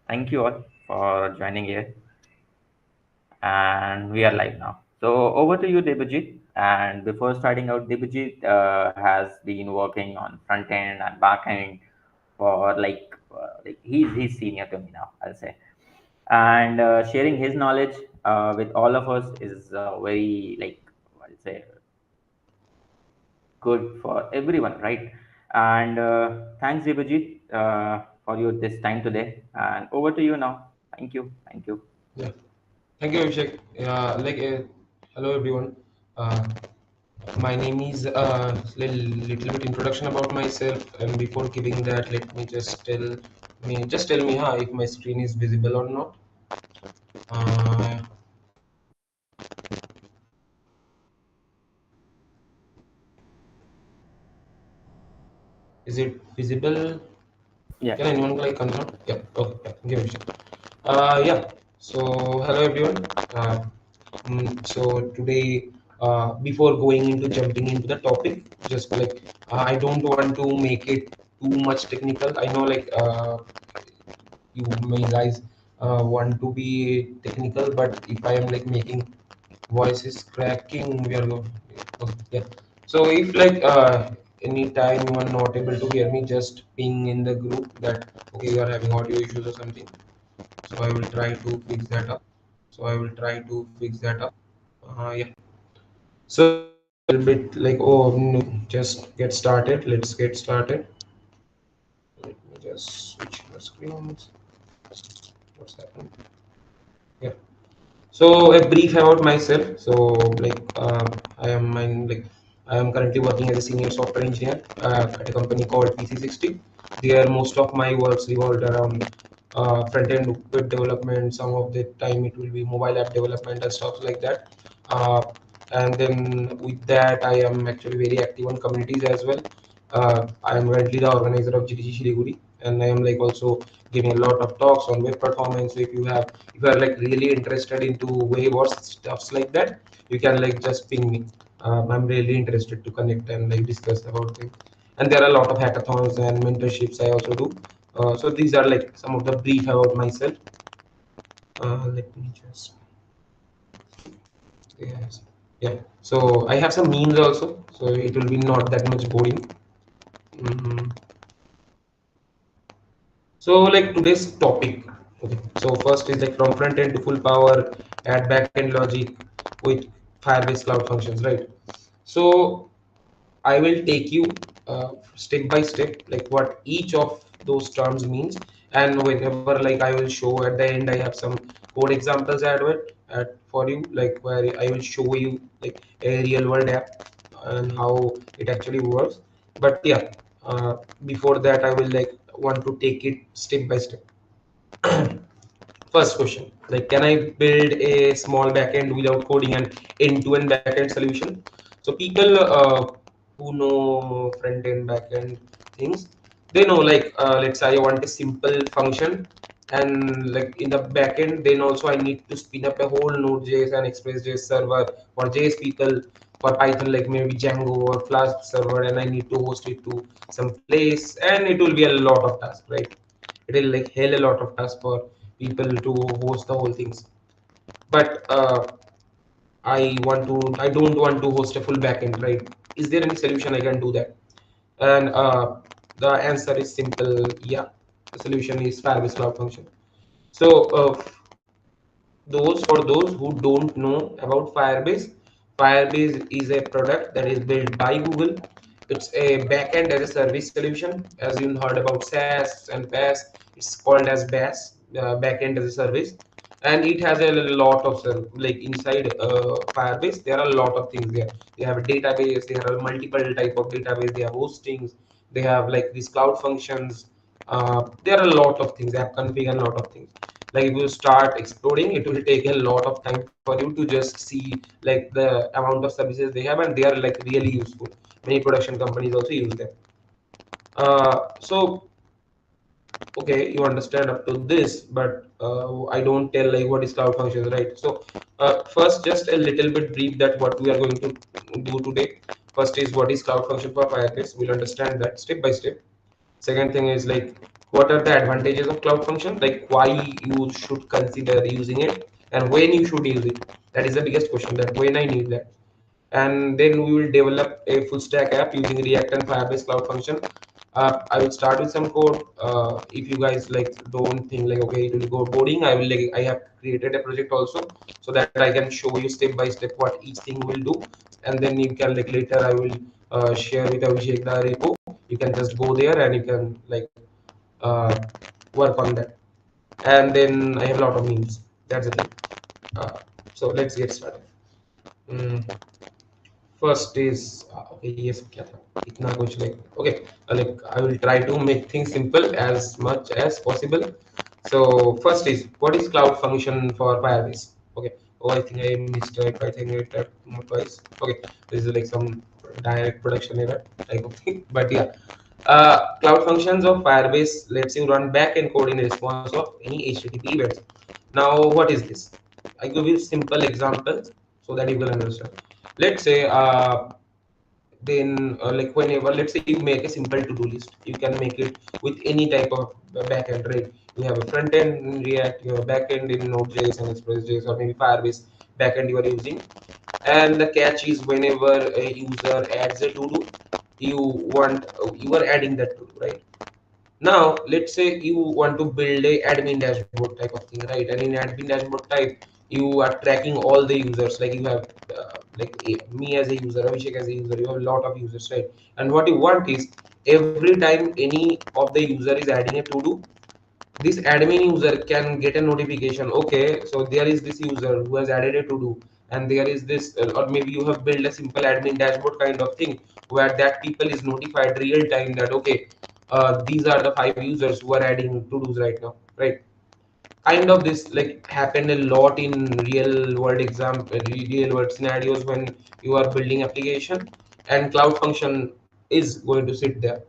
Thank you all for joining here, and we are live now. So over to you, Debajit. And before starting out, Debajit has been working on front end and back end for like he's senior to me now, I'll say, and sharing his knowledge with all of us is very like I'll say good for everyone, right? And thanks, Debajit, for you this time today. And over to you now. Thank you. Yeah, thank you, Abhishek. Hello everyone. Uh, my name is little bit introduction about myself, and before giving that, let me just tell me if my screen is visible or not. Uh, is it visible? Yeah. Can anyone like confirm? Yeah. Okay. Yeah. Thank you, Abhishek. Yeah. So hello everyone. Uh, so today, before going into jumping into the topic, just I don't want to make it too much technical. I know you may guys want to be technical, but if I am like making voices cracking, we are going. Yeah. So if any time you are not able to hear me, just ping in the group that okay you are having audio issues or something. So I will try to fix that up. Yeah. So a little bit like oh no, just get started. Let's get started. Let me just switch the screens. What's happening? Yeah. So a brief about myself. So I am I am currently working as a senior software engineer at a company called PC60. There most of my works revolved around front end web development. Some of the time it will be mobile app development and stuff like that. Uh, and then with that, I am actually very active on communities as well. I am currently the organizer of GTG Shiliguri, and I am like also giving a lot of talks on web performance. So if you are like really interested into web or stuffs like that, you can like just ping me. I'm really interested to connect and like discuss about things. And there are a lot of hackathons and mentorships I also do. So these are like some of the brief about myself. Let me just yes. Yeah. So I have some memes also, so it will be not that much boring. Mhm. So like today's topic. Okay. So first is like from front end to full power, add backend logic with Firebase Cloud Functions, right? So I will take you step by step, like what each of those terms means, and whenever like I will show at the end, I have some code examples for you, like where I will show you like a real world app and how it actually works. But yeah, before that, I will like want to take it step by step. First question, like can I build a small backend without coding an end-to-end backend solution? So people who know front-end backend things, they know let's say I want a simple function, and like in the backend, then also I need to spin up a whole Node.js and Express.js server for JS people, for Python like maybe Django or Flask server, and I need to host it to some place, and it will be a lot of task, right? It will like hell a lot of task for people to host the whole things. But I don't want to host a full backend, right? Is there any solution I can do that? And the answer is simple. Yeah, the solution is Firebase Cloud Function. So those who don't know about Firebase, Firebase is a product that is built by Google. It's a backend as a service solution. As you heard about SaaS and PaaS, it's called as BaaS, backend as a service, and it has a lot of like inside Firebase. There are a lot of things there. They have a database. They have multiple type of database. They have hostings. They have like these cloud functions. There are a lot of things. They have config and a lot of things. Like if you start exploring, it will take a lot of time for you to just see like the amount of services they have, and they are like really useful. Many production companies also use them. So okay, you understand up to this, but I don't tell like what is cloud functions, right? So first just a little bit brief that what we are going to do today. First is what is cloud function for Firebase. We'll understand that step by step. Second thing is like What are the advantages of cloud function? Like why you should consider using it and when you should use it. That is the biggest question. That when I need that. And then we will develop a full stack app using React and Firebase Cloud Function. I will start with some code. If you guys like don't think like okay it will go coding, I have created a project also so that I can show you step by step what each thing will do, and then you can like later I will share with Abhishek the repo. You can just go there and you can like uh, work on that. And then I have a lot of memes. That's the thing. Uh, so let's get started. Mm. First is okay, yes, क्या था? इतना कुछ like okay, like I will try to make things simple as much as possible. So first is what is cloud function for Firebase? Okay. Oh, I think I missed it. I think it twice. Okay, this is like some direct production error type of thing. But yeah, cloud functions of Firebase lets you run backend code in response of any HTTP events. Now, what is this? I give you simple examples so that you can understand. Let's say then like whenever let's say you make a simple to-do list, you can make it with any type of backend, right? You have a front end in React, you have a backend in Node.js and Express.js, or maybe Firebase backend you are using. And the catch is whenever a user adds a to-do, you are adding that to-do, right? Now, let's say you want to build a admin dashboard type of thing, right? And in admin dashboard type, you are tracking all the users. Like you have me as a user, Abhishek as a user. You have a lot of users, right? And what you want is every time any of the user is adding a to do, this admin user can get a notification. Okay, so there is this user who has added a to do, and there is this, or maybe you have built a simple admin dashboard kind of thing where that people is notified real time that okay, these are the 5 users who are adding to dos right now, right? Kind of this like happened a lot in real world scenarios when you are building application and cloud function is going to sit there.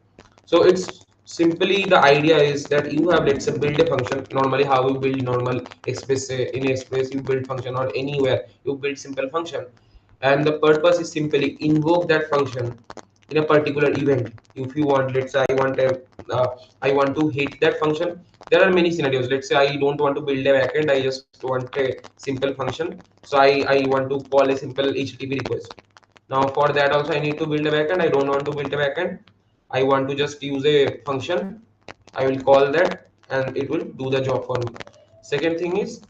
So it's simply the idea is that you have let's say build a function normally how you build normal express in express you build function or anywhere you build simple function, and the purpose is simply invoke that function in a particular event. If you want, let's say I want to hit that function. There are many scenarios. Let's say I don't want to build a backend, I just want a simple function. So I want to call a simple HTTP request. Now for that also I need to build a backend. I don't want to build a backend. I want to just use a function. I will call that and it will do the job for me. Second thing is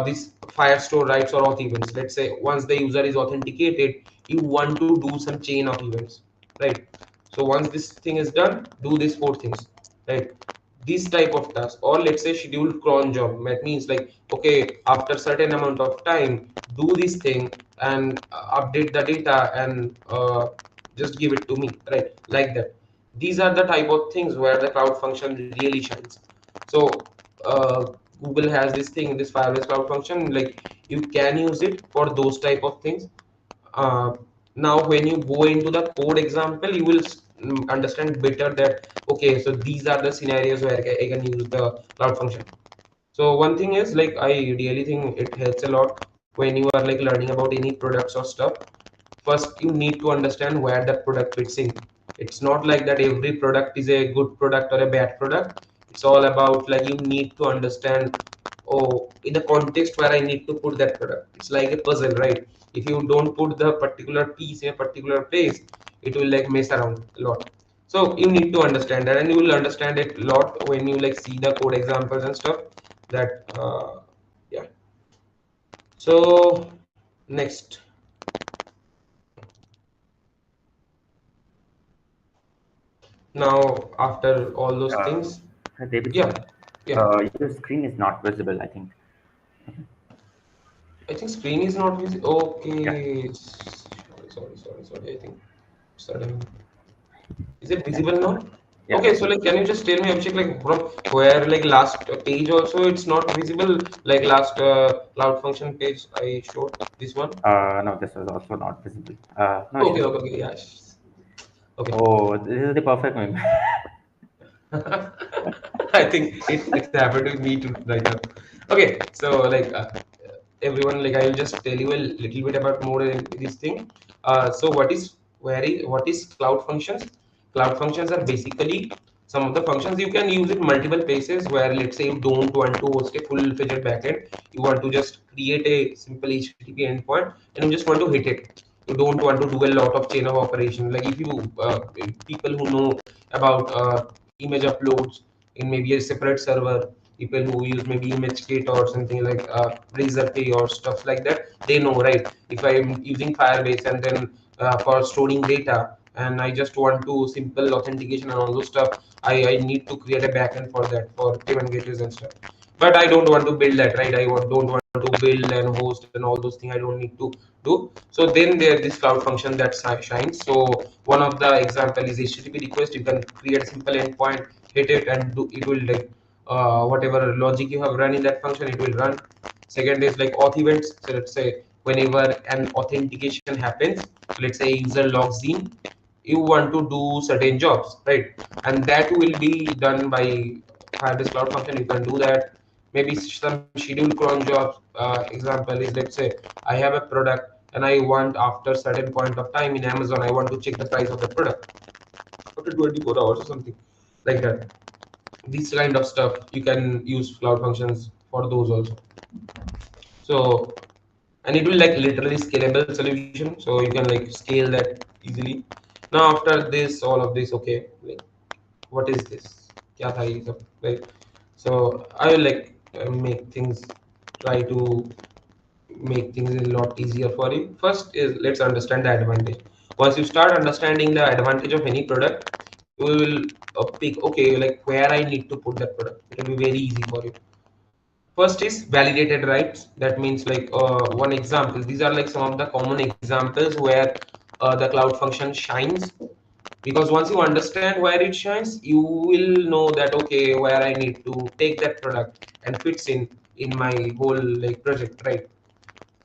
this Firestore writes or auth events. Let's say once the user is authenticated, you want to do some chain of events, right? So once this thing is done, do these 4 things, right? This type of task, or let's say scheduled cron job. That means like okay, after certain amount of time, do this thing and update the data and just give it to me, right? Like that. These are the type of things where the cloud function really shines. So uh, Google has this thing, this Firebase Cloud Function, like you can use it for those type of things. Uh, Now, when you go into the code example, you will understand better that okay, so these are the scenarios where I can use the Cloud Function. So one thing is like I really think it helps a lot when you are like learning about any products or stuff. First, you need to understand where that product fits in. It's not like that every product is a good product or a bad product. It's all about like you need to understand oh in the context where I need to put that product. It's like a puzzle, right? If you don't put the particular piece in a particular place, it will like mess around a lot. So you need to understand that, and you will understand it a lot when you like see the code examples and stuff. That yeah. So next, now after all those Uh, things, Devji, yeah, yeah. your screen is not visible, I think. I think screen is not visible. Yeah, Okay, sorry. I think suddenly. Is it yeah, visible now? yeah. Okay, so like, can you just tell me, Abhishek, like from where, like last page also it's not visible, like last cloud function page I showed this one. No, this was also not visible. No Okay, issues. okay, yeah. Okay. Oh, this is the perfect meme. I think it's happened with me too right now. Okay, so like everyone, like I'll just tell you a little bit about more in this thing. So what is cloud functions? Cloud functions are basically some of the functions. You can use it multiple places where, let's say, you don't want to host a full-fledged backend. You want to just create a simple HTTP endpoint and you just want to hit it. You don't want to do a lot of chain of operation. Like if you people who know about image uploads in maybe a separate server, people who use maybe ImageKit or something like Razorpay or stuff like that, they know, right? If I'm using Firebase and then for storing data, and I just want to simple authentication and all those stuff, I need to create a backend for that, for payment gateways and stuff. But I don't want to build that, right? Don't want to build and host and all those things. I don't need to do. So then there this cloud function that shines. So one of the example is HTTP request. You can create a simple endpoint, hit it, and do it will like whatever logic you have run in that function, it will run. Second is like auth events. So let's say whenever an authentication happens, let's say user logs in, you want to do certain jobs, right? And that will be done by Firebase Cloud Function. You can do that. Maybe some scheduled cron jobs. Example is, let's say I have a product and I want after certain point of time in Amazon, I want to check the price of the product after 24 hours or something like that. This kind of stuff you can use Cloud Functions for those also. So, and it will like literally scalable solution, so you can like scale that easily. Now after this, all of this, okay, like what is this? Kya tha ye sab, right? So I will like make things, try to make things a lot easier for you. First is let's understand the advantage. Once you start understanding the advantage of any product, you will pick, okay, like where I need to put that product. It will be very easy for you. First is validated rights. That means like one example. These are like some of the common examples where the cloud function shines. Because once you understand where it shines, you will know that okay, where I need to take that product and fits in my whole like project, right?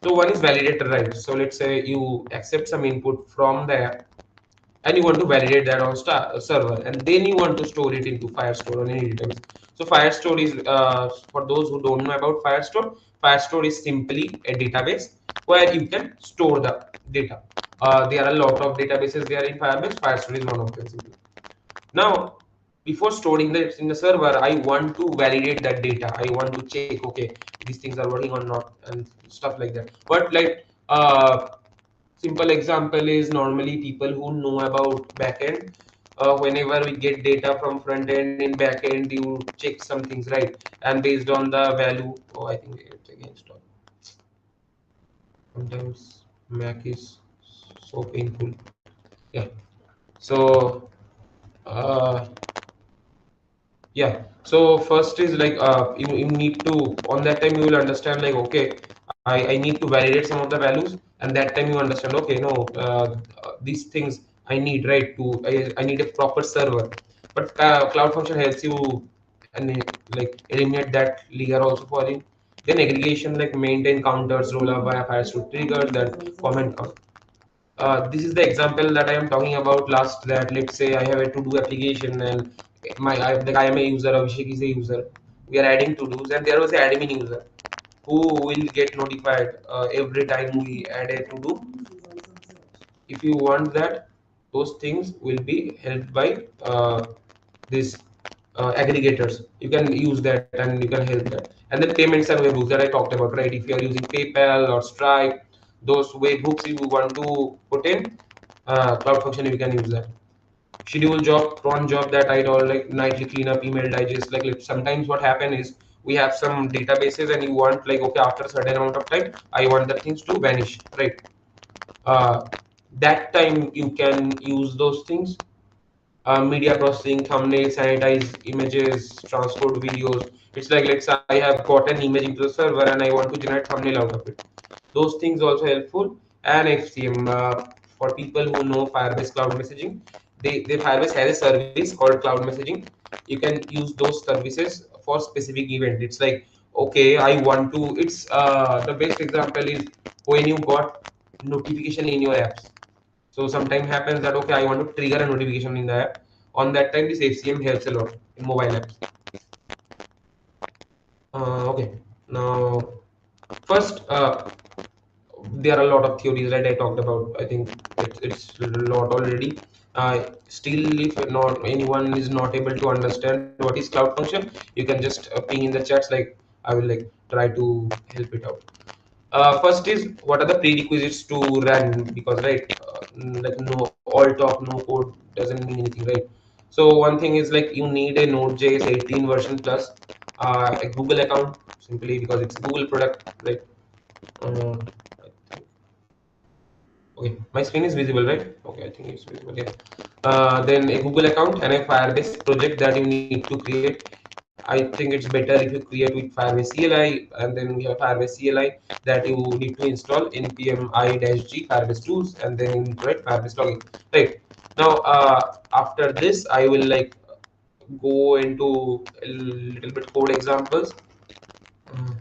So one is validated rights. So let's say you accept some input from there and you want to validate that on server, and then you want to store it into Firestore or any database. So Firestore is for those who don't know about Firestore is simply a database where you can store the data. There are a lot of databases there in Firebase. Firestore is one of them simply. Now, before storing this in the server, I want to validate that data. I want to check, okay, these things are working or not, and stuff like that. But like simple example is normally people who know about backend. Whenever we get data from front end in backend, you check some things, right? And based on the value, oh, I think it's again stop. Sometimes Mac is so painful. Yeah. So uh, yeah, so first is like you need to, on that time you will understand like okay, I need to validate some of the values, and that time you understand okay, no, these things I need, right, to I need a proper server. But cloud function helps you and like eliminate that layer also for you. Then aggregation, like maintain counters, roll up via Firestore triggers, that comment count. This is the example that I am talking about last, that let's say I have a to-do application and like I am a user, Abhishek is a user. We are adding to-dos and there was an admin user who will get notified every time we add a to-do. If you want that, those things will be helped by this aggregators. You can use that and you can help that. And then payments and webhooks that I talked about, right? If you are using PayPal or Stripe, those webhooks you want to put in cloud function, you can use that. Schedule job, cron job that I told, like nightly cleanup, email digest. Like sometimes what happen is we have some databases and you want like okay, after a certain amount of time I want the things to vanish, right? uh, that time you can use those things. Media processing, thumbnails, sanitize images, transport videos. It's like let's say I have got an image into the server and I want to generate thumbnail out of it. Those things also helpful. And FCM, for people who know Firebase Cloud Messaging, they Firebase has a service called Cloud Messaging. You can use those services for specific event. It's like okay, I want to. It's the best example is when you got notification in your apps. So sometimes happens that okay, I want to trigger a notification in the app. On that time, this HCM helps a lot in mobile apps. Okay, now first, there are a lot of theories that I talked about. I think it's a lot already. Still, if not anyone is not able to understand what is cloud function, you can just ping in the chats. Like I will like try to help it out. First is what are the prerequisites to run, because right, like no all talk no code doesn't mean anything, right? So one thing is like you need a Node.js 18 version plus, a Google account, simply because it's Google product, right? Okay, my screen is visible, right? Okay, I think it's visible. Yeah. Then a Google account and a Firebase project that you need to create. I think it's better if you create with Firebase CLI, and then we have Firebase CLI that you need to install npm i-g Firebase tools, and then you need to write Firebase login. Right. Now, after this, I will like go into a little bit code examples. Uh,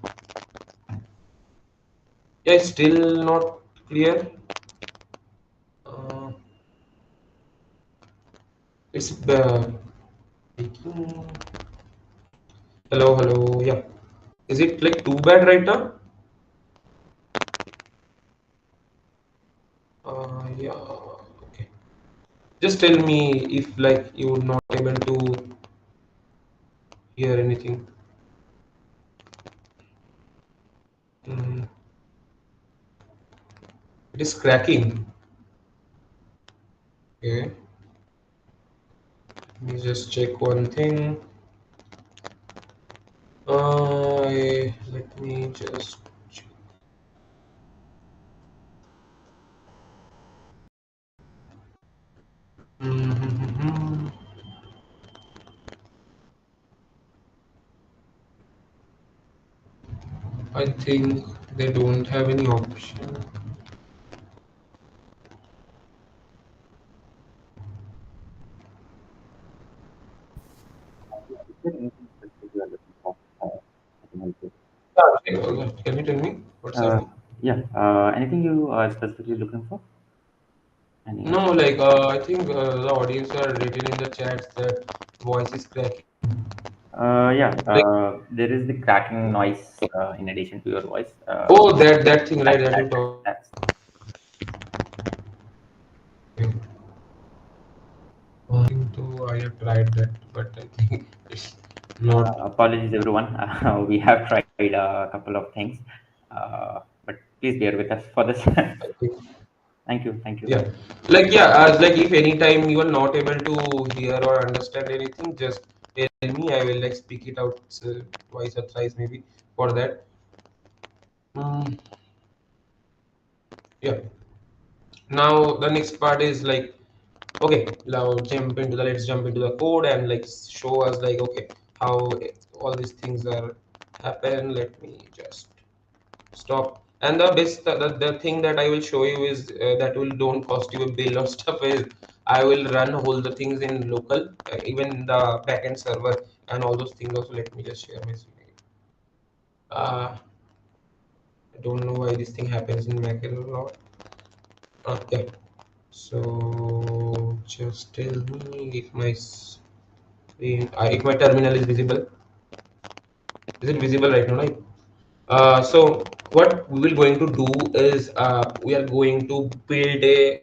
yeah, it's still not clear. Uh, it's speaking. Hello, hello. Yeah. Is it like too bad right now? Yeah. Okay. Just tell me if like you're not able to hear anything. Mm, it is cracking. Okay. Let me just check one thing. Let me just. Check. Mhm. I think they don't have any option. Is there anything specific you are looking for? I can help you. Can you tell me what's Uh, happening? yeah. Anything you are specifically looking for? Any? No, like I think the audience are written in the chats that voice is cracking. Yeah. Like, There is the cracking noise in addition to your voice. oh, that thing, right? That you That talk. that's I think too. I have tried that, but I think it's not. apologies, everyone. We have tried a couple of things, but please bear with us for this. I think, Thank you. Thank you. yeah, like yeah, as like if anytime you are not able to hear or understand anything, just tell me. I will like speak it out twice or thrice maybe for that. Mm, yeah. Now the next part is like, okay, now let's jump into the code and like show us like, okay, how all these things are happen. Let me just stop. And the best the thing that I will show you is that will don't cost you a bill or stuff is I will run all the things in local, even the backend server and all those things also. Let me just share my screen. I don't know why this thing happens in Mac a lot. Yeah. So just tell me if my if my terminal is visible. Is it visible right now? Right? So what we will going to do is we are going to build a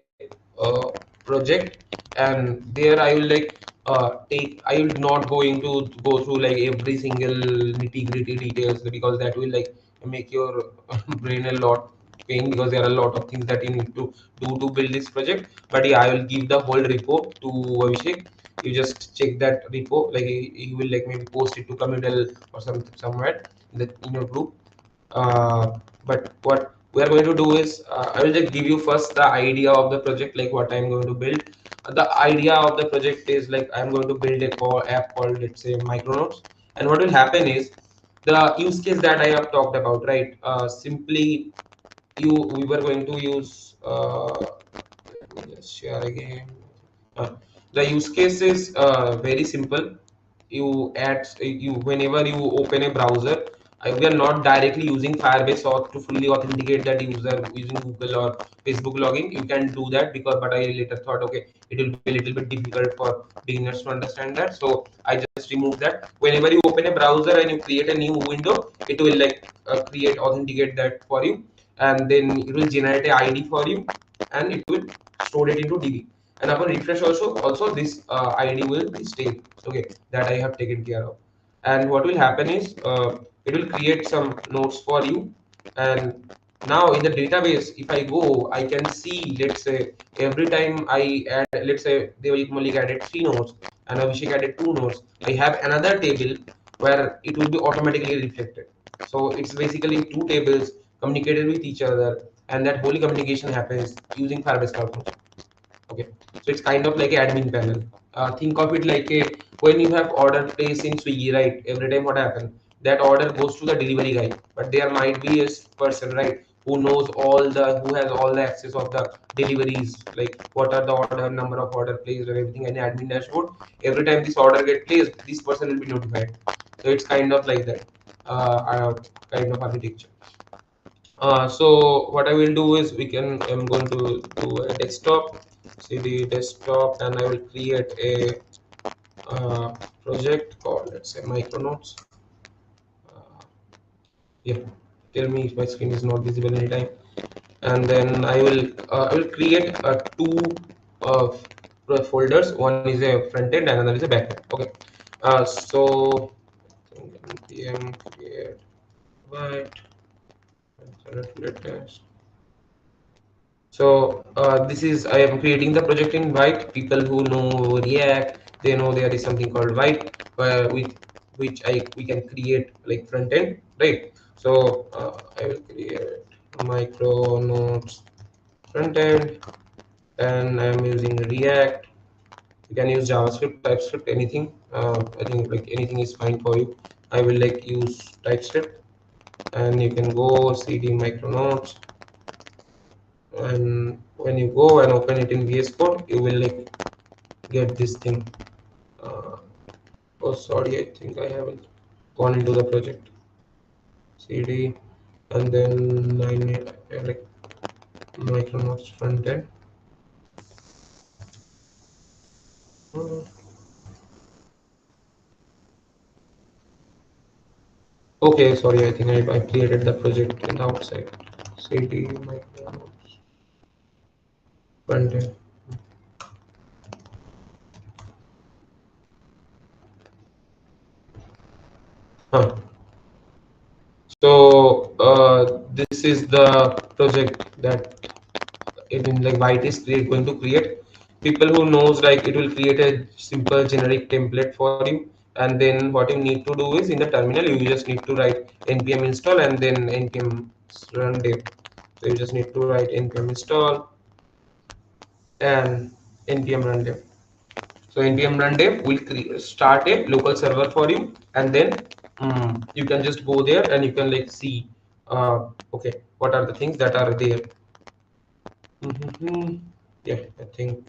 project, and there I will like I will not going to go through like every single nitty gritty details, because that will like make your brain a lot pain, because there are a lot of things that you need to do to build this project. But yeah, I will give the whole repo to Abhishek. You just check that repo, like he will like maybe post it to communal or somewhere in your group. But what we are going to do is I will just give you first the idea of the project, like what I'm going to build. The idea of the project is like I'm going to build a app called, let's say, Micronauts. And what will happen is the use case that I have talked about, right? Simply, we were going to use. Let me just share again. Uh, the use case is very simple. You whenever you open a browser, we are not directly using Firebase or to fully authenticate that user using Google or Facebook login. You can do that, because but I later thought, okay, it will be a little bit difficult for beginners to understand that. So I just remove that. Whenever you open a browser and you create a new window, it will like create authenticate that for you, and then it will generate a ID for you. and it will store it into DB. And upon refresh also this ID will be stayed. Okay, that I have taken care of. And what will happen is it will create some nodes for you. And now in the database, if I go, I can see, let's say every time I add, let's say Devajit Malik added 3 nodes and Abhishek added 2 nodes, I have another table where it will be automatically reflected. So it's basically 2 tables communicated with each other, and that whole communication happens using Firebase Cloud Functions. Okay, so it's kind of like an admin panel. Think of it like a, when you have order placed in Swiggy, right? Every time what happens, that order goes to the delivery guy, but there might be a person, right, who knows all the, who has all the access of the deliveries, like what are the order, number of order placed and everything in the admin dashboard. Every time this order get placed, this person will be notified. So it's kind of like that, kind of architecture. So what I will do is I'm going to do a desktop, cd desktop, and I will create a project called, let's say, micronauts. Uh, yeah, tell me if my screen is not visible anytime. And then I will create two folders. One is a front end and another is a back end. Okay. So npm create white latest. So this is, I am creating the project in white. People who know React, they know there is something called white, with which I we can create like front end, right? So I will create micro nodes front end, and I am using React. You can use JavaScript, TypeScript, anything. I think like anything is fine for you. I will like use TypeScript, and you can go cd micro nodes, and when you go and open it in VS Code, you will like get this thing. Uh, oh, sorry, I think I haven't gone into the project. CD, and then I need like Micronauts front end. Hmm. Okay, sorry, I think I created the project in the outside. CD Micronauts front end. Huh. So this is the project that in like white is going to create. People who knows, like, it will create a simple generic template for you, and then what you need to do is in the terminal you just need to write npm install and then npm run dev. So you just need to write npm install and npm run dev. So npm run dev will start a local server for you, and then you can just go there and you can like see okay, what are the things that are there. Yeah, I think.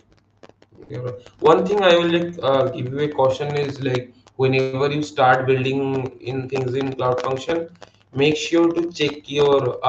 Yeah, right. One thing I will like give you a caution is like whenever you start building in things in Cloud Function, make sure to check your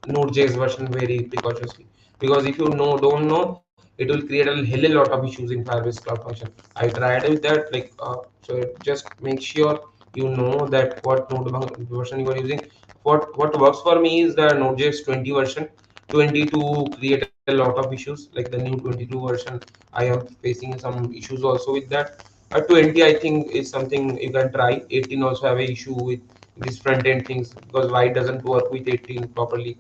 Node.js version very precautiously, because if you don't know, it will create a hell lot of issues in Firebase Cloud Function. I tried with that, like so just make sure you know that what version you are using. What works for me is the Node.js 20 version. 22 create a lot of issues, like the new 22 version. I am facing some issues also with that. 20 I think is something you can try. 18 also have a issue with these front end things because why doesn't work with 18 properly.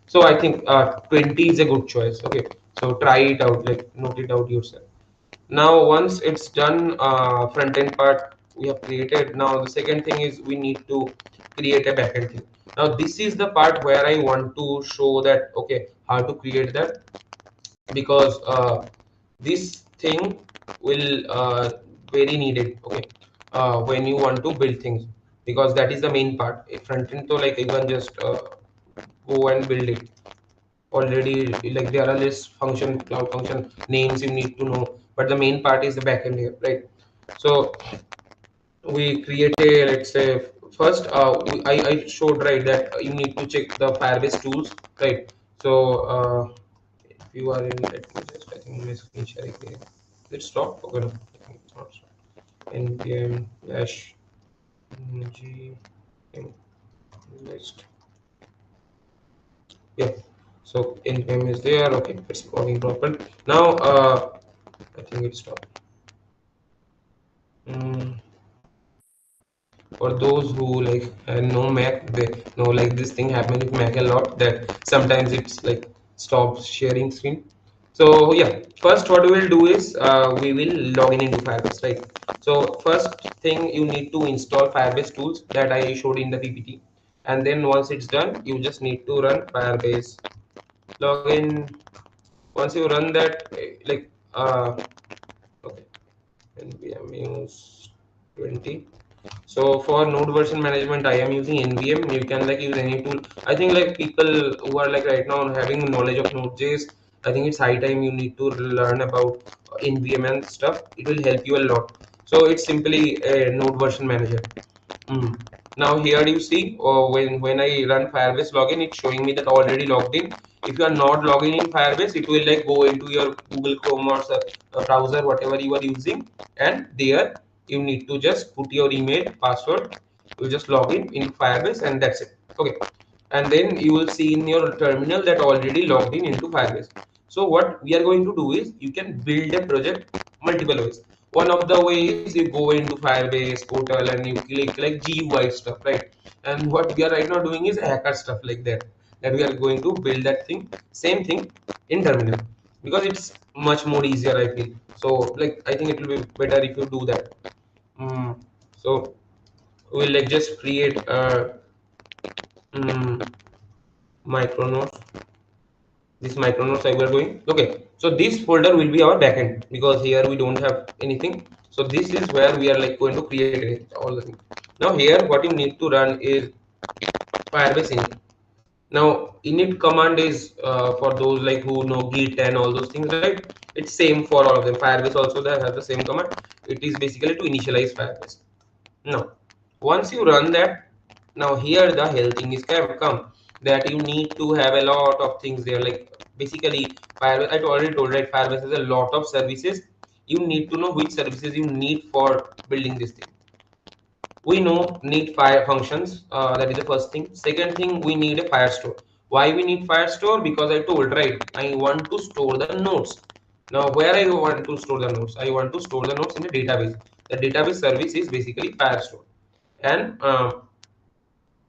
So I think 20 is a good choice. Okay, so try it out, like note it out yourself. Now once it's done, front end part we have created. Now the second thing is we need to create a backend thing. Now this is the part where I want to show that okay, how to create that, because this thing will very needed, okay, when you want to build things, because that is the main part. A front end, so like you can just go and build it already. Like there are list function, cloud function names you need to know, but the main part is the backend here, right? So we create a, let's say, first I showed, right, that you need to check the Firebase tools, right? So if you are in, let me just, I think my screen sharing here. Let's stop. Okay, no, I think it's not stop. npm dash g list. Yeah. So npm is there. Okay, it's working properly now. I think it stopped. Mm. For those who like know Mac, they know like this thing happens with Mac a lot, that sometimes it's like stops sharing screen. So yeah, first what we will do is we will log in into Firebase, right? So first thing, you need to install Firebase tools that I showed in the PPT, and then once it's done, you just need to run Firebase login. Once you run that, okay, npm use 20. So for node version management, I am using NVM. You can like use any tool. I think like people who are like right now having knowledge of Node.js, I think it's high time you need to learn about NVM and stuff. It will help you a lot. So it's simply a node version manager. Mm. Now here you see, when I run Firebase login, it's showing me that already logged in. If you are not logging in Firebase, it will like go into your Google Chrome or browser, whatever you are using, and there you need to just put your email password. You just log in Firebase, and that's it. Okay, and then you will see in your terminal that already logged in into Firebase. So what we are going to do is, you can build a project multiple ways. One of the ways, you go into Firebase portal and you click like GUI stuff, right? And what we are right now doing is hacker stuff like that. That we are going to build that thing, same thing in terminal, because it's much more easier, I feel. So like I think it will be better if you do that. So we'll like just create a mm, micronodes. This micronodes I were doing. Okay, so this folder will be our backend, because here we don't have anything. So this is where we are like going to create it, all the things. Now here what you need to run is Firebase init. Now init command is for those like who know Git and all those things, right? It's same for all of them. Firebase also they have the same command. It is basically to initialize Firebase. Now, once you run that, now here the health thing is come, that you need to have a lot of things there. Like basically, Firebase, I already told, right? Firebase has a lot of services. You need to know which services you need for building this thing. We know need fire functions. That is the first thing. Second thing, we need a Firestore. Why we need Firestore? Because I told, right, I want to store the nodes. Now where I want to store the nodes? I want to store the nodes in a database. The database service is basically Firestore. And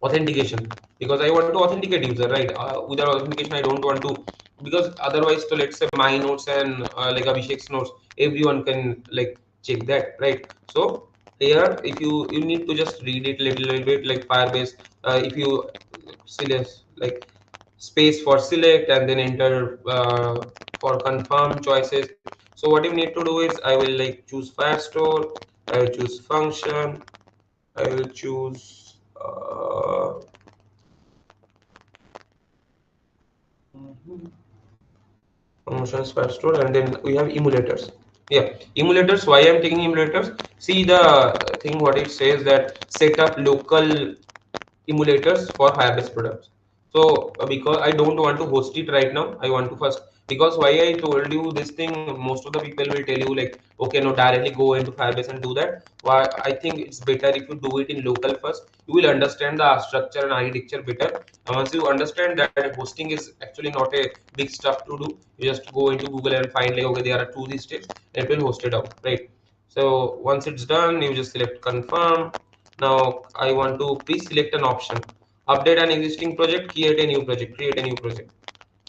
authentication, because I want to authenticate user, right? Without authentication I don't want to, because otherwise, so let's say my notes and like Abhishek's notes, everyone can like check that, right? So here, if you need to just read it little bit, like Firebase, if you select like space for select and then enter for confirm choices. So what you need to do is, I will like choose Firestore, I will choose function, I will choose functions per store, and then we have emulators. Yeah, emulators. Why I'm taking emulators? See the thing, what it says, that set up local emulators for Firebase products. So because I don't want to host it right now, I want to first, because why I told you this thing, most of the people will tell you like, okay, no, directly go into Firebase and do that. Why I think it's better if you do it in local first. You will understand the structure and architecture better. And once you understand that hosting is actually not a big stuff to do, you just go into Google and find like, okay, there are two these steps, and it will host it out, right? So once it's done, you just select confirm. Now I want to pre-select an option. Update an existing project, create a new project, create a new project.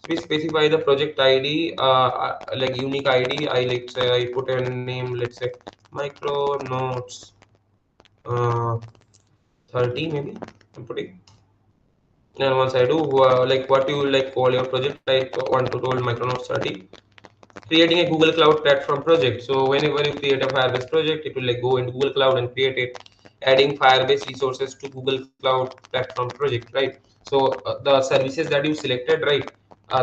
We specify the project ID, like unique ID. I like say I put a name, let's say micro notes uh, 30 maybe. I'm putting. And once I do, like what you like call your project, I want to told Micronauts 30. Creating a Google Cloud platform project. So whenever you create a Firebase project, it will like go into Google Cloud and create it, adding Firebase resources to Google Cloud platform project, right? So the services that you selected, right,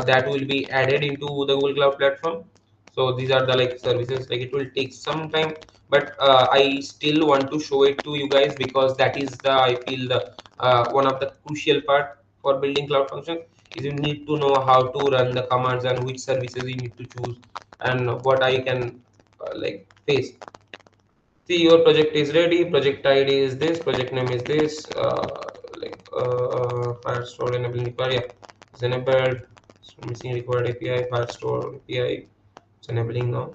that will be added into the Google Cloud platform. So these are the like services. Like it will take some time, but I still want to show it to you guys, because that is the, I feel, the one of the crucial part for building cloud functions, is you need to know how to run the commands and which services you need to choose, and what I can like face. See, your project is ready. Project ID is this. Project name is this. Firestore enabling require, yeah, is enabled. So missing required API, Firestore API. It's enabling now.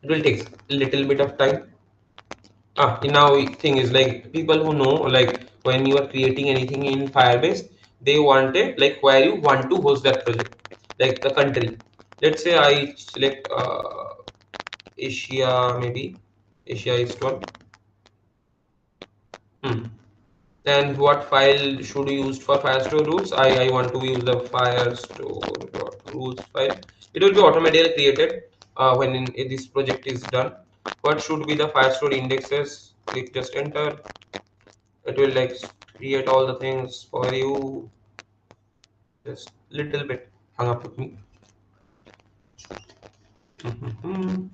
It will take a little bit of time. Now thing is like people who know like when you are creating anything in Firebase, they want it like where you want to host that project, like the country. Let's say I select Asia, maybe Asia is one. Hmm. And what file should you use for Firestore rules? I want to use the Firestore rules file. It will be automatically created if this project is done. What should be the Firestore indexes? Click just enter. It will like create all the things for you. Just little bit hung up with me. Mhm.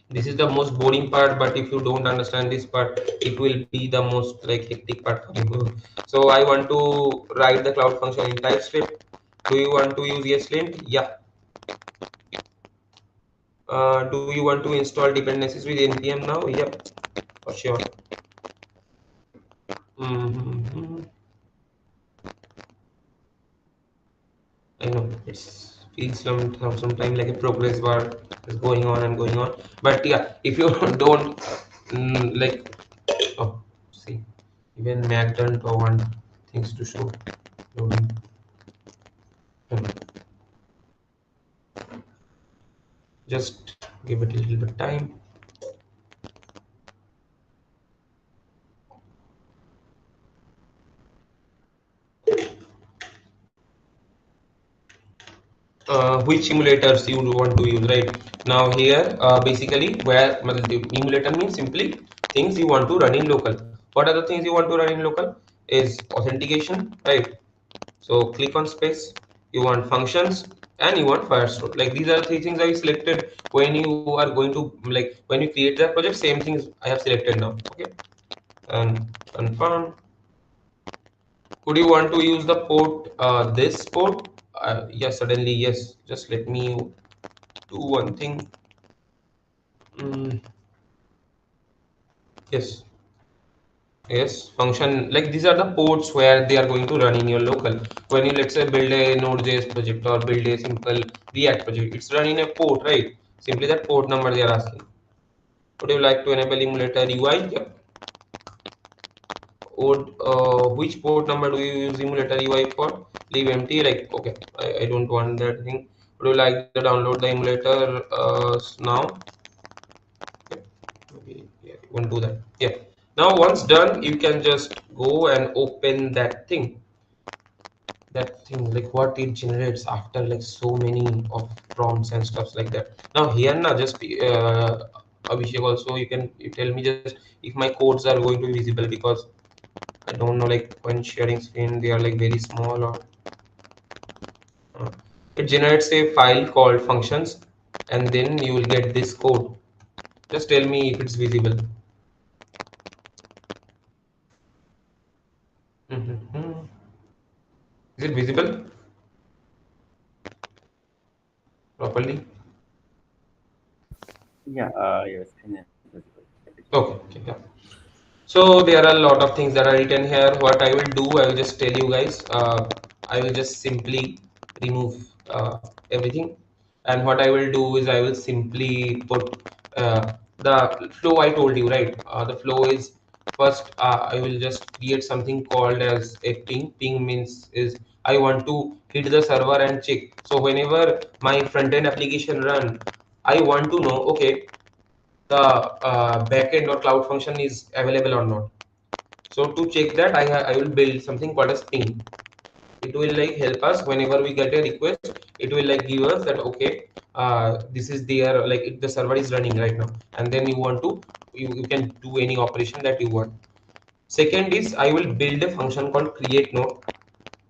This is the most boring part, but if you don't understand this part, it will be the most like hectic part for you. So I want to write the cloud function in TypeScript. Do you want to use ESLint? Yeah. Do you want to install dependencies with npm now? Yep, for sure. Mm-hmm. I know it's feels sometime like a progress bar is going on and going on. But yeah, if you don't like, oh, see, even Mac don't want things to show loading. Hmm. Just give it a little bit time. Which emulators you want to use, right? Now here, basically, where the emulator means simply things you want to run in local. What are the things you want to run in local? Is authentication, right? So click on space. You want functions and you want Firestore. Like these are three things I selected when you are going to like when you create that project. Same things I have selected now. Okay, and confirm. Would you want to use the port? This port? Yes, suddenly yes. Just let me do one thing. Mm, yes, yes. Function like these are the ports where they are going to run in your local. When you let's say build a Node.js project or build a simple React project, it's running a port, right? Simply that port number they are asking. Would you like to enable emulator UI? Yep. Would which port number do you use emulator UI for? Leave empty. Like okay, I don't want that thing. Would you like to download the emulator now? Maybe yeah, you won't do that. Yeah. Now once done, you can just go and open that thing. That thing like what it generates after like so many of prompts and stuffs like that. Now here now just Abhishek also you tell me just if my codes are going to be visible because I don't know like when sharing screen they are like very small or uh, it generates a file called functions and then you will get this code. Just tell me if it's visible. Mhm. Is it visible properly? Yeah, your screen is visible. Okay, okay, yeah. So there are a lot of things that are written here. What I will do, I will just tell you guys. I will just simply remove everything, and what I will do is I will simply put the flow I told you, right? The flow is first. I will just create something called as a ping. Ping means is I want to hit the server and check. So whenever my front end application run, I want to know. Okay, the backend or cloud function is available or not. So to check that, I will build something called as ping. It will like help us whenever we get a request. It will like give us that okay, this is there like the server is running right now, and then you want to you can do any operation that you want. Second is I will build a function called create node.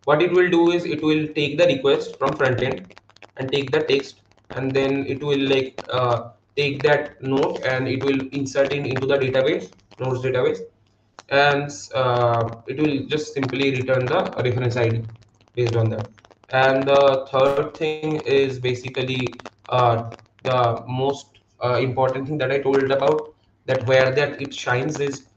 What it will do is it will take the request from front end and take the text and then it will like take that node and it will insert it into the database nodes database and it will just simply return the reference id based on that. And the third thing is basically the most important thing that I told about, that where that it shines is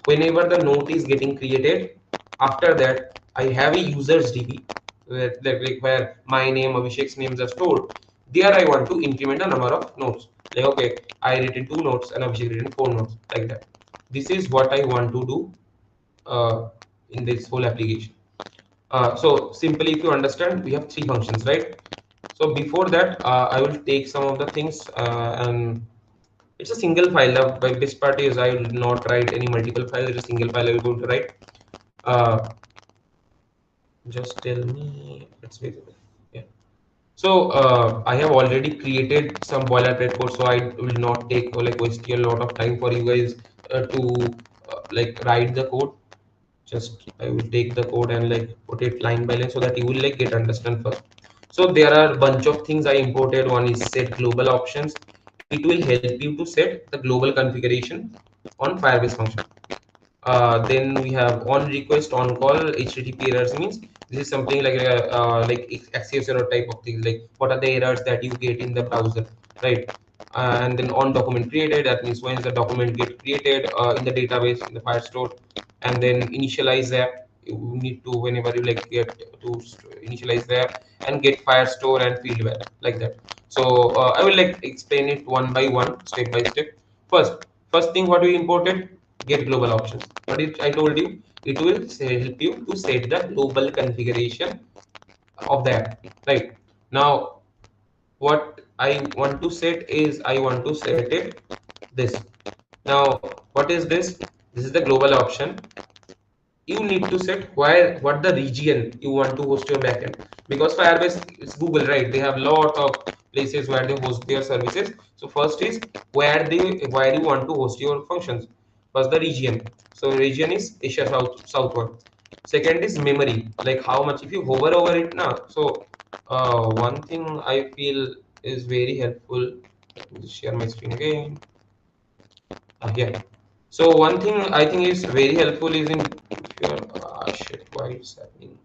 whenever the node is getting created, after that I have a users db. like where my name, Abhishek's names are stored. There I want to increment the number of nodes. Like okay, I written 2 nodes and Abhishek written 4 nodes, like that. This is what I want to do uh, in this whole application. So simply, if you understand, we have 3 functions, right? So before that, I will take some of the things and it's a single file. The best part is I will not write any multiple files. It's a single file I will going to write. Uh, just tell me it's visible. Yeah. So I have already created some boilerplate code, so I will not take or like waste a lot of time for you guys to like write the code. Just I will take the code and like put it line by line so that you will like get understand first. So there are a bunch of things I imported. One is set global options. It will help you to set the global configuration on Firebase function. Then we have on request on call HTTP errors means this is something like a access error type of thing, like what are the errors that you get in the browser, right? And then on document created, that means when the document get created in the database in the Firestore, and then initialize app. You need to whenever you like get to initialize the app and get Firestore and fieldware like that. So I will like explain it one by one, step by step. First thing what we imported, get global options. But I told you, it will help you to set the global configuration of the app. Right now, what I want to set is I want to set it this. Now, what is this? This is the global option. You need to set where what the region you want to host your backend, because Firebase is Google, right? They have lot of places where they host their services. So first is where you want to host your functions. First the region. So region is Asia South one. Second is memory, like how much if you hover over it now. So one thing I feel is very helpful. Let me just share my screen again. Yeah. So one thing I think is very helpful is in if you're shit, why it's happening?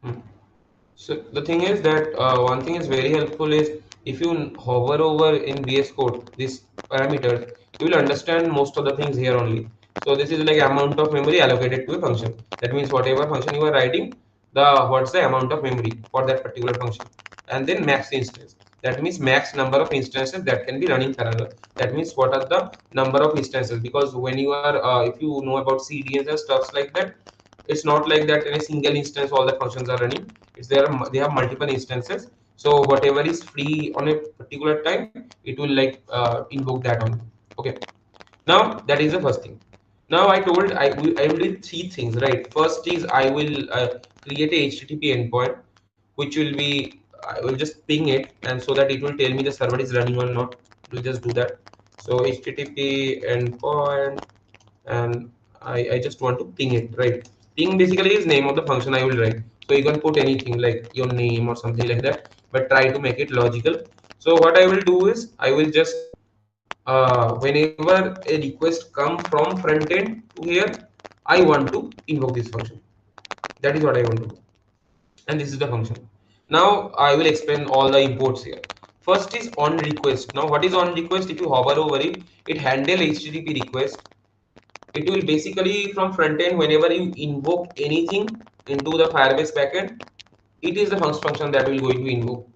Hmm. So the thing is that one thing is very helpful is if you hover over in VS Code these parameters, you will understand most of the things here only. So this is like amount of memory allocated to a function. That means whatever function you are writing, the what's the amount of memory for that particular function, and then max instance. That means max number of instances that can be running parallel. That means what are the number of instances, because when you are if you know about CDNs and stuffs like that, it's not like that in a single instance all the functions are running. It's there they have multiple instances. So whatever is free on a particular time, it will like invoke that on. Okay, now that is the first thing. Now I told I will do 3 things, right? First is I will create a HTTP endpoint, which will be I will just ping it, and so that it will tell me the server is running or not. We'll just do that. So HTTP endpoint, and I just want to ping it, right? Ping basically is name of the function I will write. So you can put anything like your name or something like that, but try to make it logical. So what I will do is I will just whenever a request come from front end to here, I want to invoke this function. That is what I want to do, and this is the function. Now I will explain all the imports here. First is on request. Now what is on request? If you hover over it, it handle HTTP request. It will basically from front end, whenever you invoke anything into the Firebase backend, it is the function that will going to invoke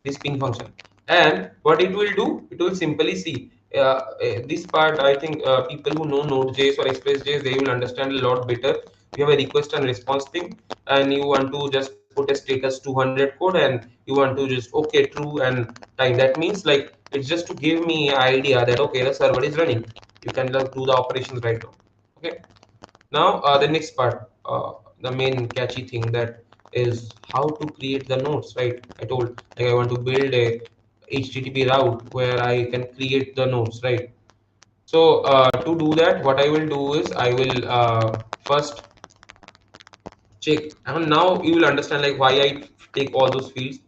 this ping function. And what it will do, it will simply see this part. I think people who know Node.js or Express.js, they will understand a lot better. You have a request and response thing, and you want to just put a status 200 code, and you want to just okay true and time. That means like it's just to give me an idea that okay the server is running. You can just do the operations right now. Okay. Now the next part, the main catchy thing, that is how to create the nodes, right? I told like I want to build a HTTP route where I can create the nodes, right? So to do that, what I will do is I will first check, and now you will understand like why I take all those fields.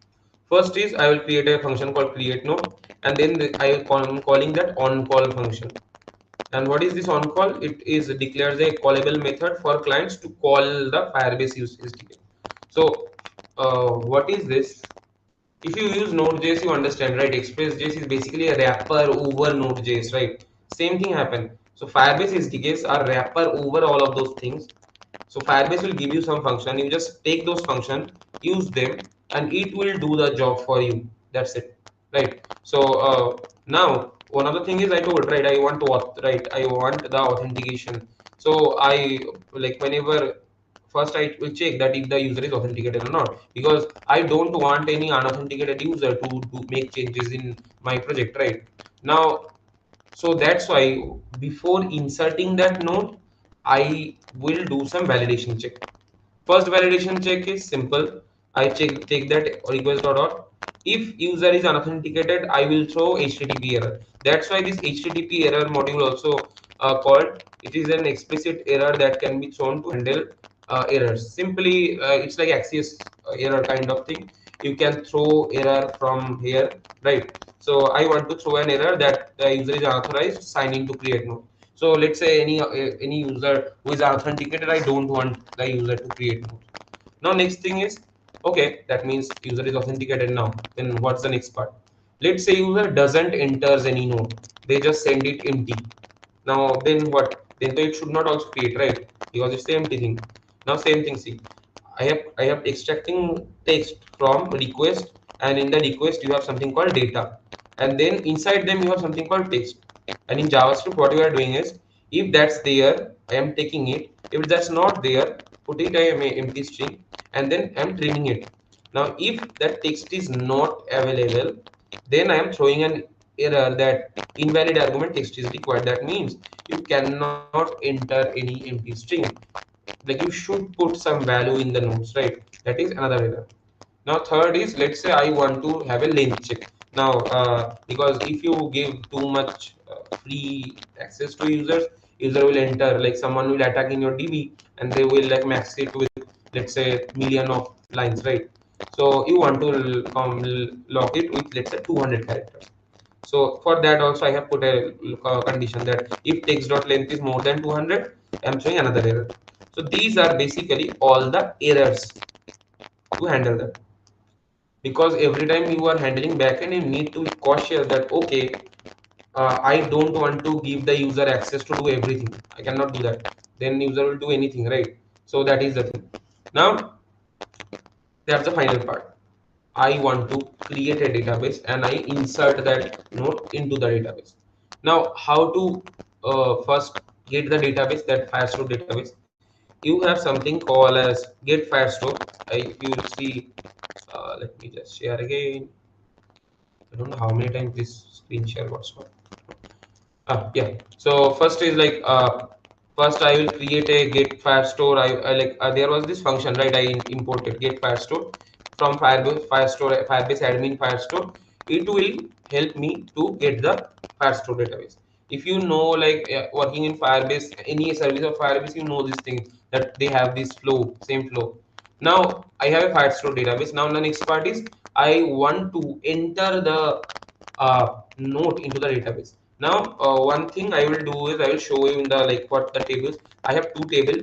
First is I will create a function called create node, and then I'm calling that on call function. And what is this on call? It is declares a callable method for clients to call the Firebase SDK. So what is this? If you use Node.js, you understand, right? Express.js is basically a wrapper over Node.js, right? Same thing happen. So Firebase SDKs are wrapper over all of those things. So Firebase will give you some function. You just take those function, use them, and it will do the job for you. That's it, right? So now one of the thing is I told, right, I want to I want the authentication. So I like whenever first I will check that if the user is authenticated or not, because I don't want any unauthenticated user to make changes in my project, right? Now, so that's why before inserting that node, I will do some validation check. First validation check is simple. I take that request dot. If user is unauthenticated, I will throw HTTP error. That's why this HTTP error module also called. It is an explicit error that can be thrown to handle errors. Simply, it's like access error kind of thing. You can throw error from here, right? So I want to throw an error that the user is unauthorized signing to create node. So let's say any user who is authenticated, I don't want the user to create node. Now next thing is, okay, that means user is authenticated now. Then what's the next part? Let's say user doesn't enters any node. They just send it empty. Now then what? Then it should not also create, right? Because it's the empty thing. Now same thing. See, I have extracting text from request, and in the request you have something called data, and then inside them you have something called text. And in JavaScript, what you are doing is, if that's there, I am taking it. If that's not there, put it I am a empty string, and then I am trimming it. Now, if that text is not available, then I am throwing an error that invalid argument text is required. That means you cannot enter any empty string. Like you should put some value in the nodes, right? That is another error. Now third is, let's say I want to have a length check. Now because if you give too much free access to users, user will enter, like someone will attack in your DB and they will like max it with, let's say, million of lines, right? So you want to lock it with, let's say, 200 characters. So for that also I have put a condition that if text.length is more than 200, I'm showing another error. So these are basically all the errors to handle that, because every time you are handling backend you need to be cautious that, okay, I don't want to give the user access to do everything. I cannot do that, then user will do anything, right? So that is the thing. Now that's the final part. I want to create a database and I insert that node into the database. Now how to first get the database, that Firestore database? You have something called as get Firestore. If you will see, let me just share again. I don't know how many times this screen share WhatsApp. Yeah. So first is like first I will create a get Firestore. I like there was this function, right? I imported get Firestore from Firebase admin Firestore. It will help me to get the Firestore database. If you know, like working in Firebase, any service of Firebase, you know this thing that they have this flow, same flow. Now I have a Firestore database. Now the next part is I want to enter the note into the database. Now, one thing I will do is I will show you in the like what the tables. I have two table.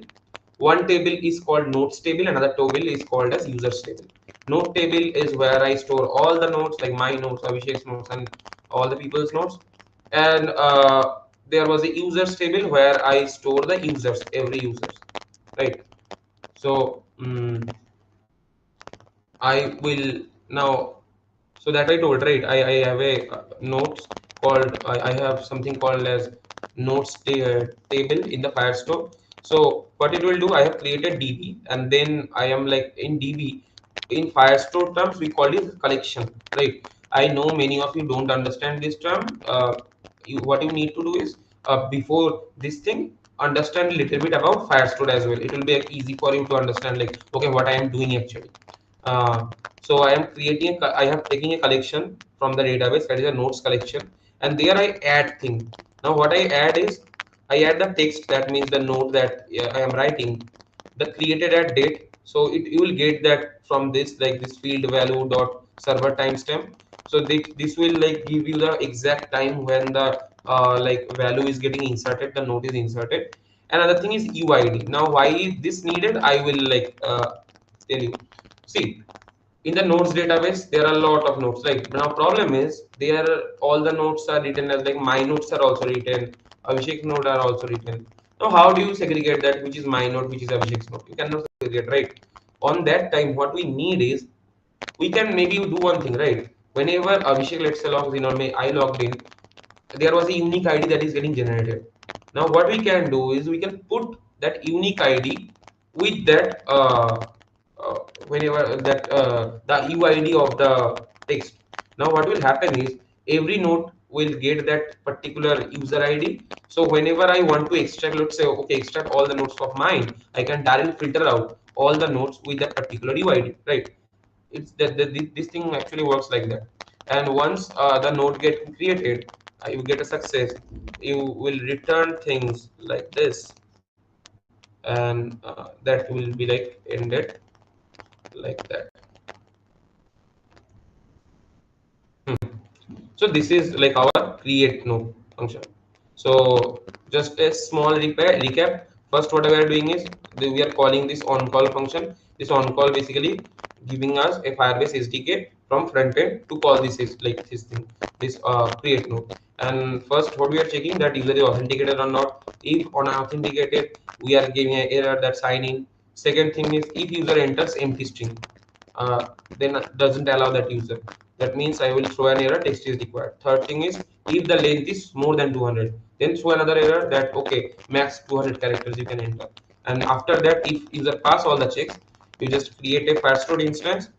One table is called notes table, another table is called as users table. Note table is where I store all the notes, like my notes, Abhishek's notes, and all the people's notes. And there was a users table where I store the users, every users, right? So I will now, so that I told, right, I have a notes called, I have something called as notes table in the Firestore. So what it will do, I have created DB, and then I am like in DB, in Firestore terms we call it collection, right? I know many of you don't understand this term. What you need to do is, before this thing, understand a little bit about Firestore as well. It will be like, easy for you to understand, like, okay, what I am doing actually. uh, so I am creating I have taking a collection from the database, that is a notes collection, and there I add thing. Now what I add is I add the text, that means the note that I am writing, the created at date. So you will get that from this, like this field value dot server timestamp. So this will like give you the exact time when the like value is getting inserted, the note is inserted. Another thing is UID. Now why is this needed, I will like tell you. See, in the nodes database, there are a lot of nodes. Like now, problem is there all the nodes are written as like my notes are also written. Abhishek node are also written. Now, how do you segregate that which is my node, which is Abhishek's node? You cannot segregate, right? On that time, what we need is we can maybe do one thing, right? Whenever Abhishek, let's say, logs in or may I logged in, there was a unique ID that is getting generated. Now, what we can do is we can put that unique ID with that whenever that the UID of the text. Now, what will happen is every node will get that particular user ID. So, whenever I want to extract, let's say, okay, extract all the nodes of mine, I can directly filter out all the nodes with that particular UID, right? It's that this thing actually works like that. And once the node get created, you get a success, you will return things like this, and that will be like ended like that. So this is like our create node function. So just a small recap. First, what we are doing is we are calling this on call function. This on call basically giving us a Firebase SDK from front end to call this is like this thing, this create node. And first, what we are checking that user is authenticated or not. If unauthenticated, we are giving an error that sign in. Second thing is if user enters empty string, uh, then doesn't allow that user. That means I will throw an error text is required. Third thing is if the length is more than 200, then throw another error that okay max 200 characters you can enter. And after that, if user pass all the checks, you just create a Firestore instance,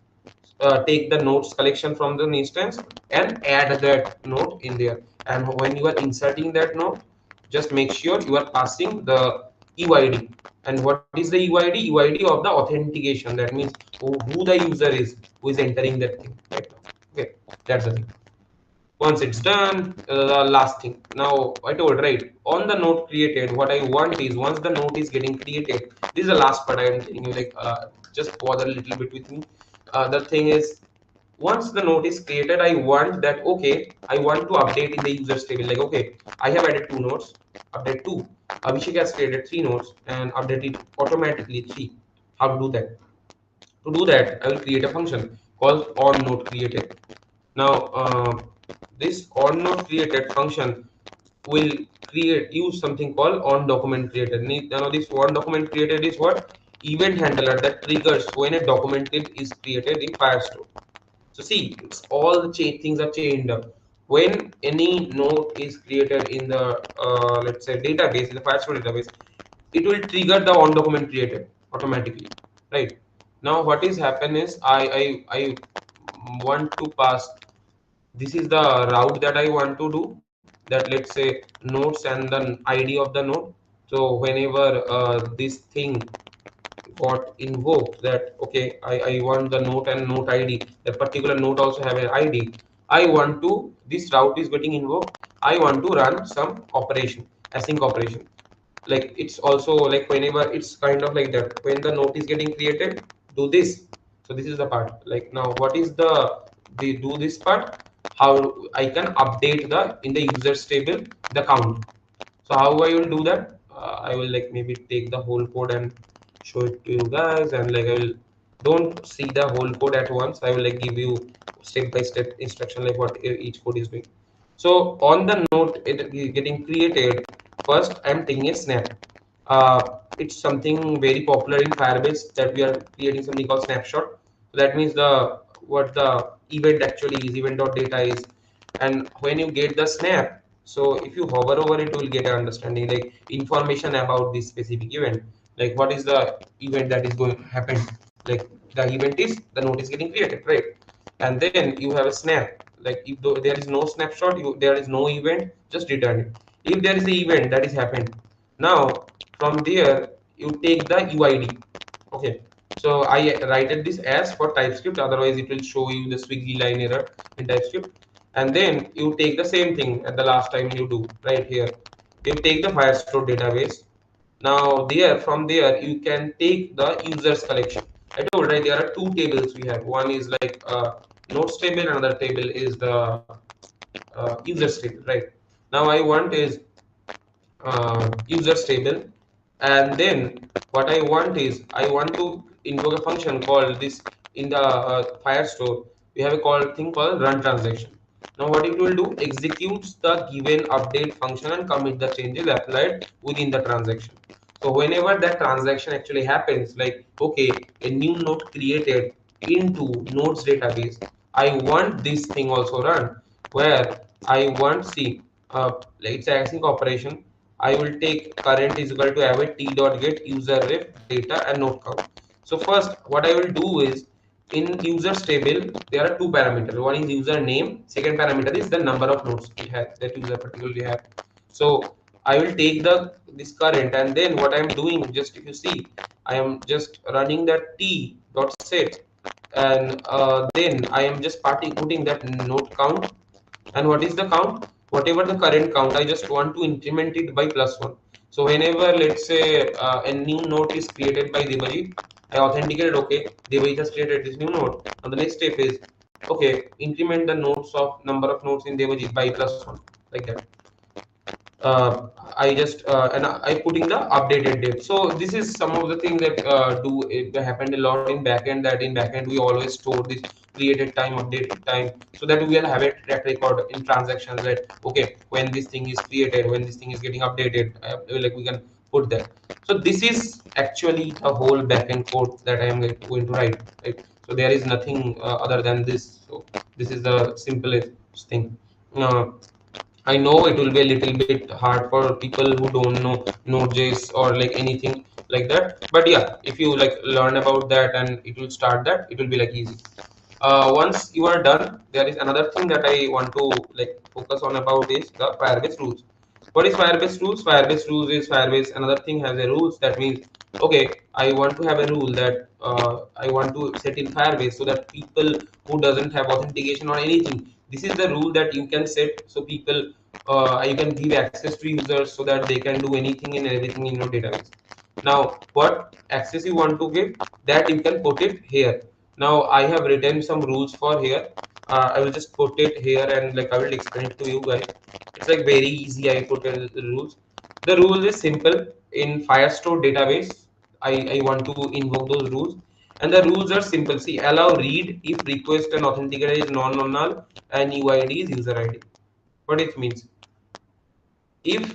take the nodes collection from the instance and add that node in there. And when you are inserting that node, just make sure you are passing the UID. And what is the UID? UID of the authentication. That means who the user is who is entering that thing right now. Okay, that's the thing. Once it's done, the last thing. Now I told right on the node created. What I want is once the node is getting created. This is the last part I am telling you. Like just pause a little bit with me. The thing is once the node is created, I want that okay, I want to update in the users table. Like okay, I have added two nodes, update two. Abhishek has created three nodes and updated automatically three. How to do that? To do that, I will create a function called on node created. Now, this on node created function will create use something called on document created. Now, this on document created is what event handler that triggers when a document is created in Firestore. So see, it's all the things are changed up. When any node is created in the let's say database, in the Firestore database, it will trigger the on document created automatically, right? Now what is happen is I want to pass. This is the route that I want to do. That let's say nodes and the ID of the node. So whenever this thing got invoked that okay I want the node and node ID, that particular node also have an ID. I want to this route is getting invoked. I want to run some operation, async operation. Like it's also like whenever it's kind of like that when the node is getting created, do this. So this is the part. Like now what is the do this part, how I can update the in the users table the count. So how I will do that? I will like maybe take the whole code and show it to you guys, and like I will don't see the whole code at once. I will like give you step by step instruction like what each code is doing. So on the node it getting created, first I'm taking a snap. It's something very popular in Firebase that we are creating something called snapshot. So that means the what the event actually is, event.data is, and when you get the snap, so if you hover over it, you will get an understanding like information about this specific event, like what is the event that is going to happen. Like the event is the node is getting created, right? And then you have a snap. Like if there is no snapshot, there is no event, just return it. If there is an event that is happened, now from there you take the UID. Okay, so I write it this as for TypeScript, otherwise it will show you the squiggly line error in TypeScript. And then you take the same thing at the last time you do right here. You take the Firestore database. Now there from there you can take the users collection. I told right there are two tables we have. One is like nodes table, another table is the users table, right? Now I want is users table, and then what I want is I want to invoke a function called this in the Firestore. We have a called thing called run transaction. Now what it will do, executes the given update function and commit the changes applied within the transaction. So whenever that transaction actually happens, like okay, a new node created into nodes database, I want this thing also run, where I want, see, it's an async operation. I will take current is equal to have a t dot get user ref data and node count. So first what I will do is, in users table there are two parameters. One is user name, second parameter is the number of nodes we have, that user particularly have. So I will take the this current, and then what I am doing, just if you see, I am just running that t dot set, and then I am just putting that node count. And what is the count? Whatever the current count, I just want to increment it by +1. So whenever, let's say, a new node is created by Debajit, I authenticated, okay, Debajit has created this new node. Now the next step is, okay, increment the nodes of number of nodes in Debajit by +1, like that. I just and I put in the updated date. So this is some of the things that do it happened a lot in backend. That in backend we always store this created time, updated time, so that we will have a track record in transactions. That okay, when this thing is created, when this thing is getting updated, like we can put that. So this is actually the whole backend code that I am going to write. Right? So there is nothing other than this. So this is the simplest thing. Uh, I know it will be a little bit hard for people who don't know Node.js or like anything like that. But yeah, if you like learn about that and it will start that, it will be like easy. Once you are done, there is another thing that I want to like focus on about is the Firebase rules. What is Firebase rules? Firebase rules is Firebase. Another thing has a rules that means okay, I want to have a rule that I want to set in Firebase so that people who doesn't have authentication or anything, this is the rule that you can set, so people you can give access to users so that they can do anything and everything in your database. Now what access you want to give, that you can put it here. Now I have written some rules for here. I will just put it here and like I will explain it to you guys. It's like very easy. I put the rules. The rule is simple. In Firestore database, I want to invoke those rules. And the rules are simple. See, allow read if request and authenticator is non-null and UID is user ID. What it means? If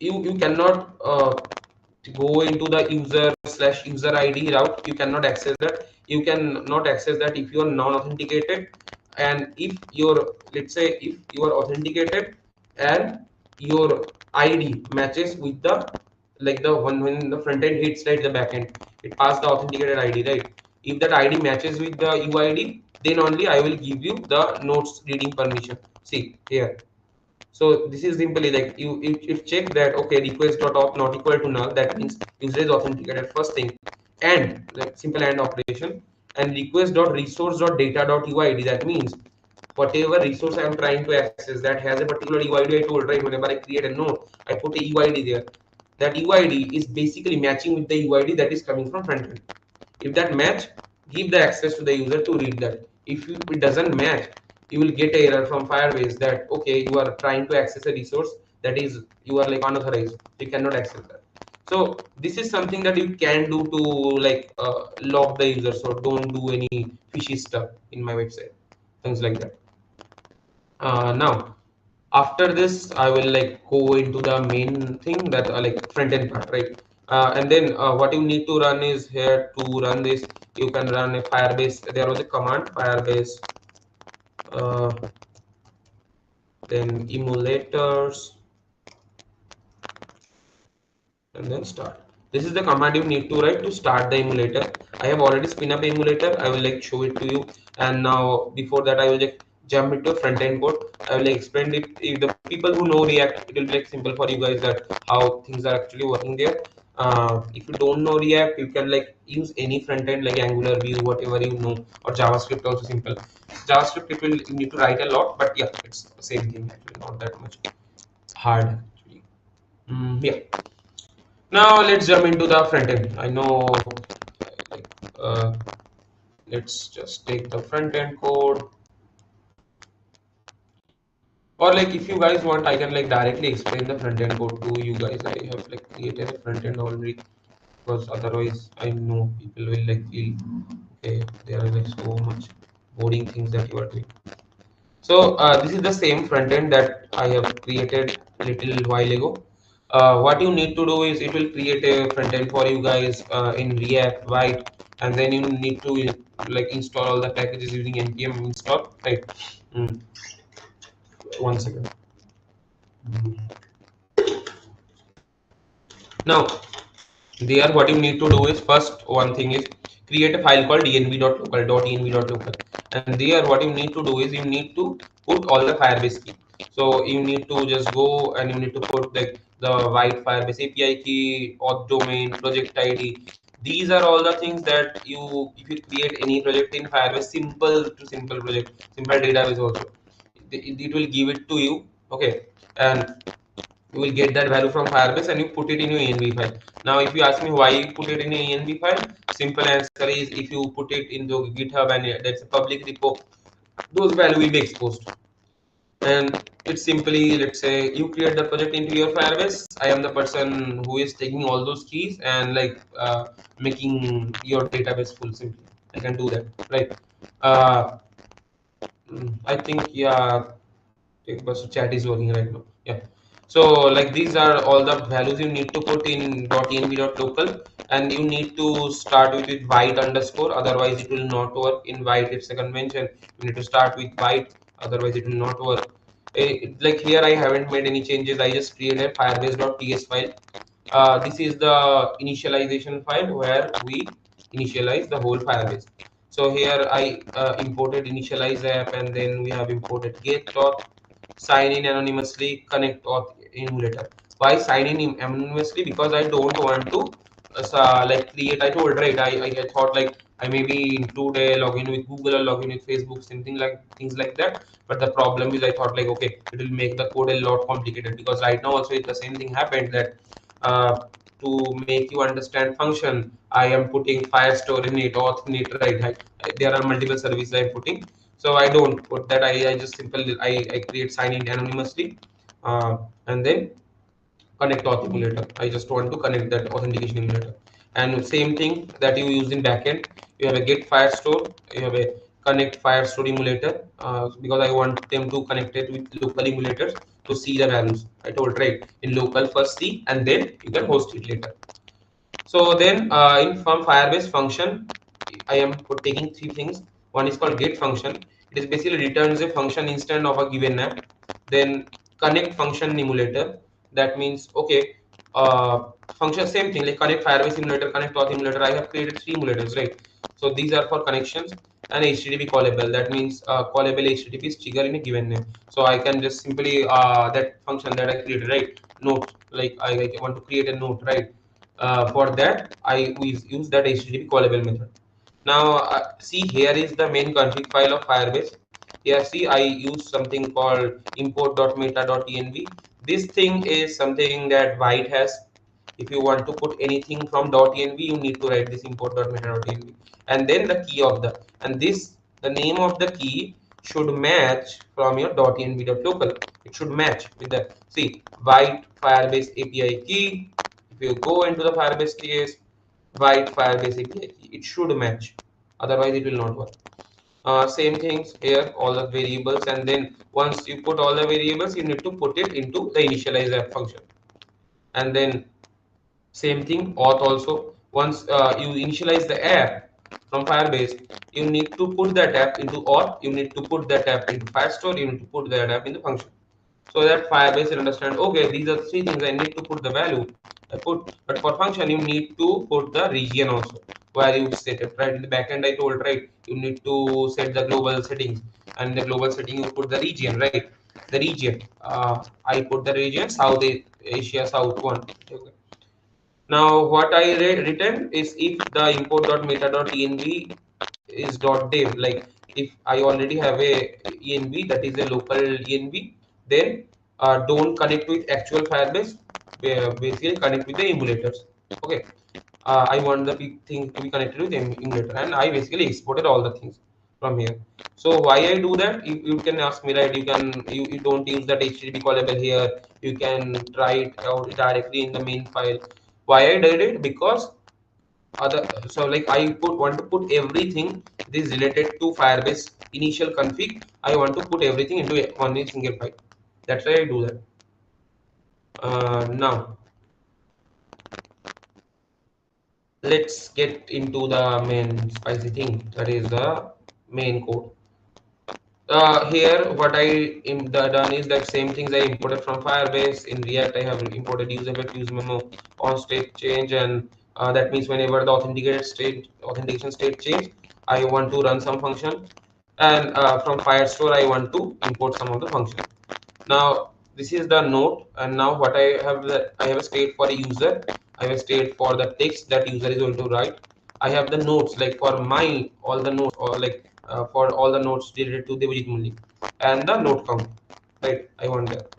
you cannot go into the user slash user ID route, you cannot access that. You cannot access that if you are non-authenticated, and if your, let's say, if you are authenticated and your ID matches with the, like the one when the front end hits right the back end, it passed the authenticated ID, right? If that ID matches with the UID, then only I will give you the notes reading permission. See here. So this is simply like you if check that okay, request dot auth not equal to null, that means user is authenticated first thing, and like simple and operation, and request dot resource dot data dot UID, that means whatever resource I am trying to access that has a particular UID. I told right, whenever I create a node I put a UID there. That UID is basically matching with the UID that is coming from front end. If that match, give the access to the user to read that. If it doesn't match, you will get a error from Firebase that okay, you are trying to access a resource that is you are like unauthorized, you cannot access that. So this is something that you can do to like lock the user, so don't do any fishy stuff in my website, things like that. Now after this I will like go into the main thing that like front end part, right? And then what you need to run is here to run this. You can run a Firebase. There was a command Firebase, uh, then emulators, and then start. This is the command you need to write to start the emulator. I have already spin up emulator. I will like show it to you. And now before that I will just jump into front end code. I will like explain it. If the people who know React, it will be like simple for you guys that how things are actually working there. If you don't know React, you can like use any front end like Angular, Vue, whatever you know, or JavaScript also simple. JavaScript it will you need to write a lot, but yeah, it's the same thing actually, not that much hard actually. Yeah. Now let's jump into the front end. I know, like, let's just take the front end code, or like if you guys want, I can like directly explain the front end code to you guys. I have like created a front end already, because otherwise I know people will like feel okay, there are like so much boring things that you are doing. So this is the same front end that I have created little while ago. What you need to do is it will create a front end for you guys in React, White, and then you need to like install all the packages using npm install, right? Mm, 1 second. Now, there what you need to do is first one thing is create a file called dnv.local. And there what you need to do is you need to put all the Firebase key. So you need to just go and you need to put like the white Firebase API key, auth domain, project ID. These are all the things that you, if you create any project in Firebase, simple to simple project, simple database also, it will give it to you. Okay, and you will get that value from Firebase and you put it in your env file. Now if you ask me why you put it in your env file, simple answer is if you put it into GitHub and that's a public repo, those value will be exposed. And it's simply, let's say you create the project into your Firebase, I am the person who is taking all those keys and like making your database full. Simply I can do that, right? uh, I think, yeah, okay, but so chat is working right now. Yeah. So like these are all the values you need to put in .env.local, and you need to start with white underscore, otherwise it will not work. In white it's a convention. You need to start with white, otherwise it will not work. Like here I haven't made any changes. I just created firebase.ts file. This is the initialization file where we initialize the whole Firebase. So here I imported initialize app, and then we have imported get auth, sign in anonymously, connect auth emulator. Why sign in anonymously? Because I don't want to like create. I told, right. I thought like I maybe include a login with Google or login with Facebook, something like things like that. But the problem is I thought like okay, it will make the code a lot complicated, because right now also the same thing happened that uh, to make you understand function, I am putting Firestore in it, auth in it, right? There are multiple services I'm putting. So I don't put that. I just simply I create sign in anonymously, and then connect auth emulator. I just want to connect that authentication emulator. And same thing that you use in backend, you have a get Firestore, you have a connect Firestore emulator, because I want them to connect it with local emulators to see the values. I told, right, in local first see and then you can host it later. So then in from Firebase function, I am taking three things. One is called get function. It is basically returns a function instance of a given app. Then connect function emulator. That means okay, function same thing like connect Firebase emulator, connect auth emulator. I have created three emulators, right? So these are for connections. And HTTP callable. That means callable HTTP is trigger in a given name. So I can just simply that function that I created, right? Note, like I want to create a note, right? For that we use that HTTP callable method. Now see, here is the main config file of Firebase. Here see I use something called import.meta.env. This thing is something that White has. If you want to put anything from .env, you need to write this import.meta.env, and then the key of the, and this the name of the key should match from your .env.local. It should match with that. See, White Firebase API key. If you go into the Firebase case, write Firebase API key, it should match. Otherwise, it will not work. Same things here, all the variables, and then once you put all the variables, you need to put it into the initialize app function. And then same thing, auth also. Once you initialize the app from Firebase, you need to put that app into auth, you need to put that app into Firestore, you need to put that app in the function. So that Firebase will understand, okay, these are three things I need to put the value. I put, but for function, you need to put the region also where you set it, right? In the backend, I told, right, you need to set the global settings, and the global setting you put the region, right? The region. I put the region South Asia South one. Okay. Now what I written is if the import.meta.env is .dev, like if I already have a env that is a local env, then don't connect with actual Firebase, basically connect with the emulators. Okay, I want the big thing to be connected with emulator, and I basically exported all the things from here. So why I do that? You can ask me, right? You don't use that HTTP callable here. You can try it out directly in the main file. Why I did it? Because other. So like I want to put everything that is related to Firebase initial config. I want to put everything into one single file. That's why I do that. Now let's get into the main spicy thing, that is the main code. Here what done is that same things I imported from Firebase. In React I have imported use effect, use memo, on state change, and that means whenever the authentication state change, I want to run some function, and from Firestore I want to import some of the function. Now this is the node, and now what I have a state for a user. I have a state for the text that user is going to write. I have the nodes like for my all the nodes, or like for all the nodes related to the widget only, and the node count. Right, I want that.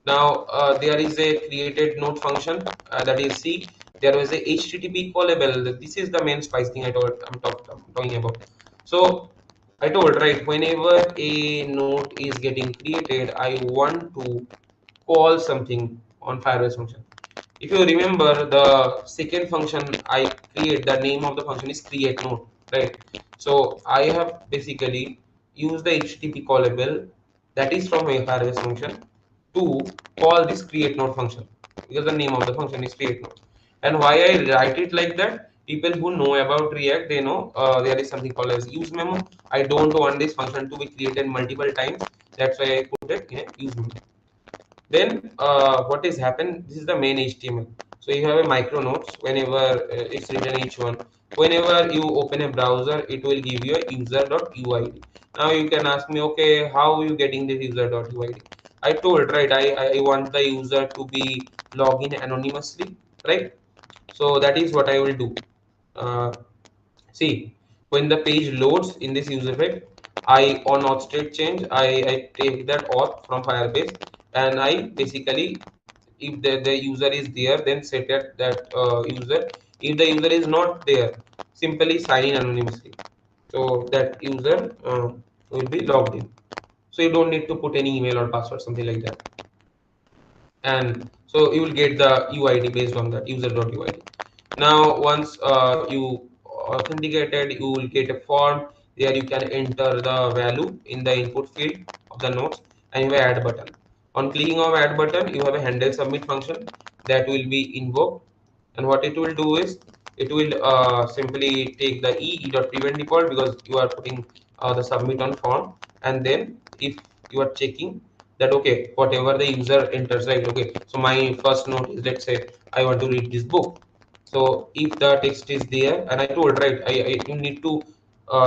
Now there is a created node function, that is C. There is a HTTP callable. This is the main spice thing I'm talking about. So I told, right, whenever a node is getting created, I want to call something on Firebase function. If you remember, the second function I create, the name of the function is create node, right? So I have basically used the HTTP callable that is from a Firebase function to call this create node function, because the name of the function is create node. And why I write it like that? People who know about React, they know there is something called as use memo. I don't want this function to be created multiple times. That's why I put it in a use memo. Then what is happened? This is the main HTML. So you have a micro notes whenever it's written each one. Whenever you open a browser, it will give you a user.uid. Now you can ask me, okay, how are you getting this user.uid? I told, right, I want the user to be login anonymously, right? So that is what I will do. Uh, See, when the page loads in this user thread, I on auth state change, I take that auth from Firebase, and I basically, if the user is there, then set that user. If the user is not there, simply sign in anonymously. So that user will be logged in. So you don't need to put any email or password, something like that. And so you will get the UID based on that user.uid. Now once you authenticated, you will get a form. There you can enter the value in the input field of the nodes, and you have add button. On clicking of add button, you have a handle submit function that will be invoked, and what it will do is it will simply take the e.prevent default, because you are putting the submit on form, and then if you are checking that okay, whatever the user enters, right, okay, so my first note is, let's say I want to read this book. So if the text is there, and I told, right, I you need to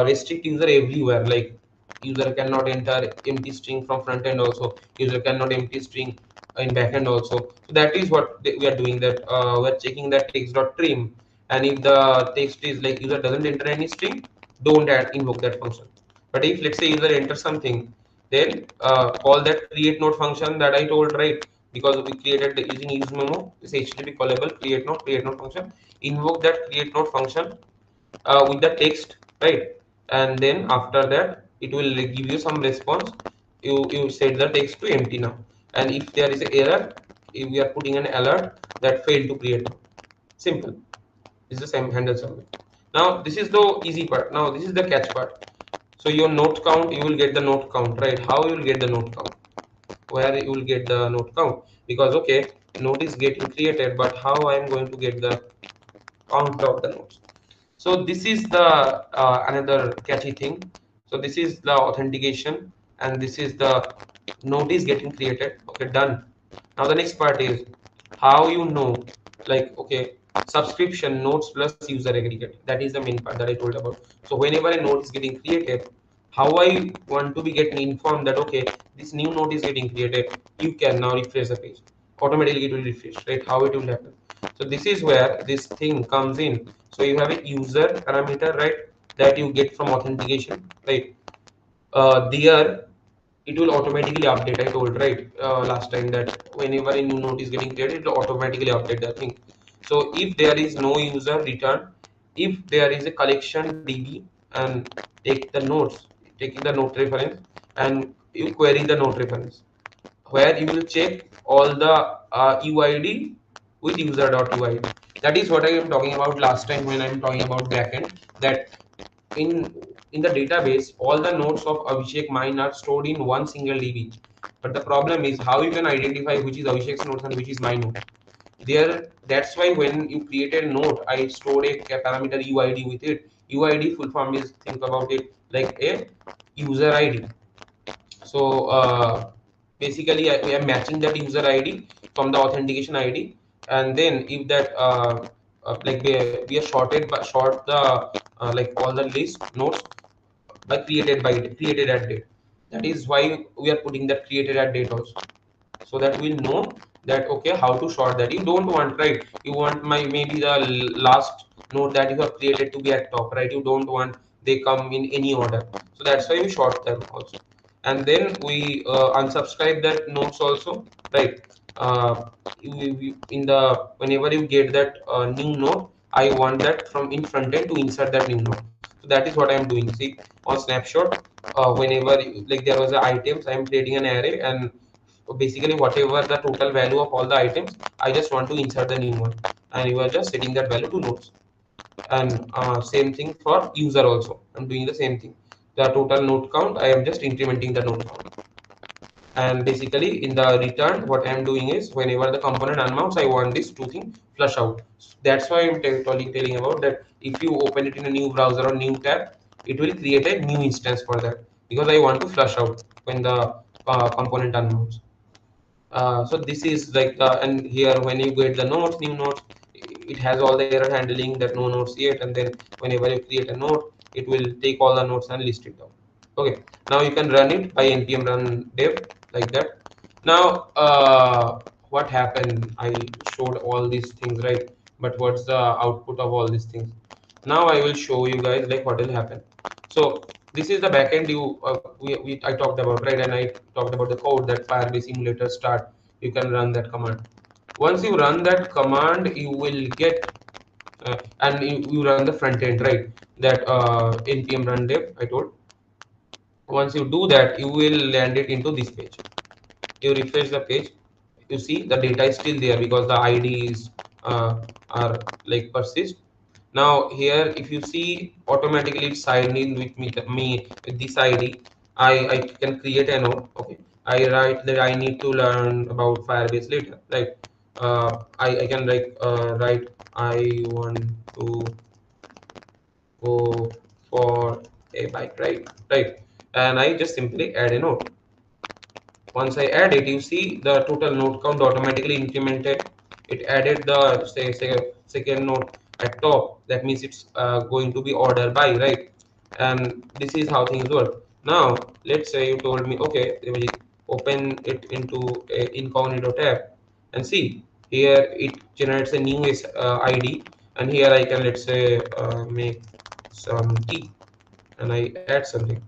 restrict user everywhere, like user cannot enter empty string from front end also, user cannot empty string in backend also. So that is what we are doing, that we are checking that text.trim, and if the text is like user doesn't enter any string, don't add invoke that function. But if let's say user enters something, then call that create node function that I told, right, because we created using use memo, this HTTP callable create node function, invoke that create node function with the text, right, and then after that it will give you some response. You set the text to empty now, and if there is an error, if we are putting an alert that failed to create node. Simple. This is the same handle submit. Now this is the easy part. Now this is the catch part. So your node count, you will get the node count, right? How you will get the node count? Where you will get the node count? Because okay, node is getting created, but how I am going to get the count of the nodes? So this is the another catchy thing. So this is the authentication, and this is the node is getting created. Okay, done. Now the next part is how you know, like okay, subscription nodes plus user aggregate. That is the main part that I told about. So whenever a node is getting created, how I want to be getting informed that okay, this new node is getting created, you can now refresh the page. Automatically it will refresh, right? How it will happen? So this is where this thing comes in. So you have a user parameter, right, that you get from authentication, right? There it will automatically update. I told, right, last time, that whenever a new node is getting created, it will automatically update the thing. So if there is no user, return. If there is a collection DB, and take the nodes, taking the node reference, and you query the node reference, where you will check all the UID with user.uid. That is what I am talking about last time when I am talking about backend. That in in the database, all the nodes of Abhishek mine are stored in one single DB. But the problem is how you can identify which is Abhishek's nodes and which is my node. There, that's why when you create a node, I stored a parameter UID with it. UID full form is, think about it like a user ID. So basically, we are matching that user ID from the authentication ID, and then if that like we are shorted but short the like all the list nodes by created at date. That is why we are putting that created at date also, so that we'll know that okay how to sort that. You don't want, right, you want my maybe the last node that you have created to be at top, right? You don't want they come in any order, so that's why we sort them also. And then we unsubscribe that nodes also, right? In the whenever you get that new node, I want that from in front end to insert that new node. So that is what I am doing. See, on snapshot, whenever like there was a items, I am creating an array, and basically whatever the total value of all the items, I just want to insert the new one, and you are just setting that value to nodes. And same thing for user also, I'm doing the same thing. The total node count, I am just incrementing the node count. And basically in the return, what I am doing is whenever the component unmounts, I want this two thing flush out. That's why I'm telling about that. If you open it in a new browser or new tab, it will create a new instance for that, because I want to flush out when the component unmounts. So this is like and here when you get the nodes, new nodes, it has all the error handling that no nodes yet, and then whenever you create a node, it will take all the nodes and list it down. Okay, now you can run it by npm run dev like that. Now what happened? I showed all these things, right? But what's the output of all these things? Now I will show you guys like what will happen. So this is the backend I talked about, right? And I talked about the code that Firebase simulator start. You can run that command. Once you run that command, you will get and you run the front end, right? That npm run dev I told. Once you do that, you will land it into this page. You refresh the page, you see the data is still there because the IDs are like persist. Now here if you see automatically it's signed in with me with this ID. I can create a node. Okay, I write that I need to learn about Firebase later, right? I can like write I want to go for a bike ride, right? And I just simply add a node. Once I add it, you see the total node count automatically incremented. It added the say second node at top. That means it's going to be order by, right? And this is how things work. Now, let's say you told me, okay, open it into a incognito tab and see here it generates a new ID, and here I can let's say make some tea, and I add something.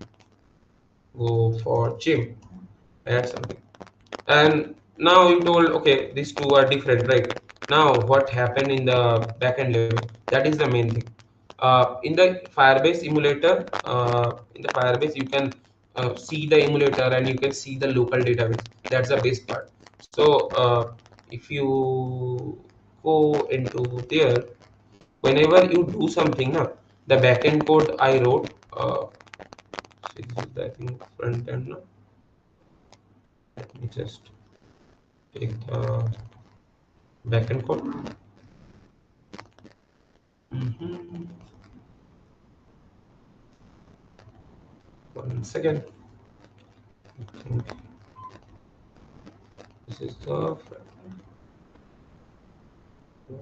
Go for gym, add something. And now you told okay these two are different, right? Now what happened in the backend level, that is the main thing. In the Firebase emulator, in the Firebase you can see the emulator and you can see the local database. That's the best part. So if you go into there, whenever you do something now, the backend code I wrote, this is the, I think front end now. Let me just take the backend code. Mhm. One second. I think this is the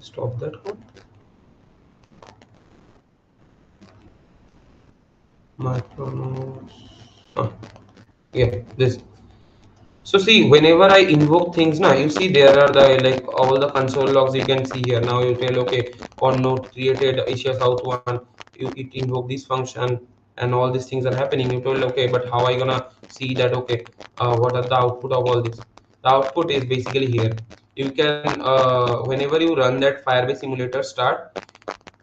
stop that code. Micronodes. Ah, yeah, this. So see, whenever I invoke things now, you see there are the like all the console logs you can see here. Now you tell okay, on node created Asia South one, it invoke this function and all these things are happening. You told okay, but how I gonna see that okay, what are the output of all this? The output is basically here. You can whenever you run that Firebase simulator start,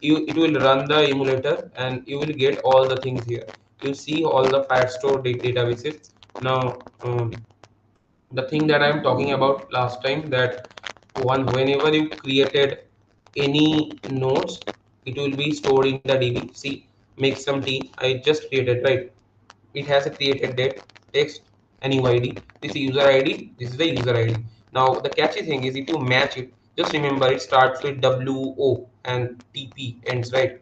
it will run the emulator and you will get all the things here. You see all the Firestore databases. Now the thing that I'm talking about last time, that whenever you created any nodes, it will be stored in the DB. See, make some t. I just created, right? It has a created date, text, and UID. This is user ID. This is the user ID. Now the catchy thing is if you match it, just remember it starts with WO and TP ends, right?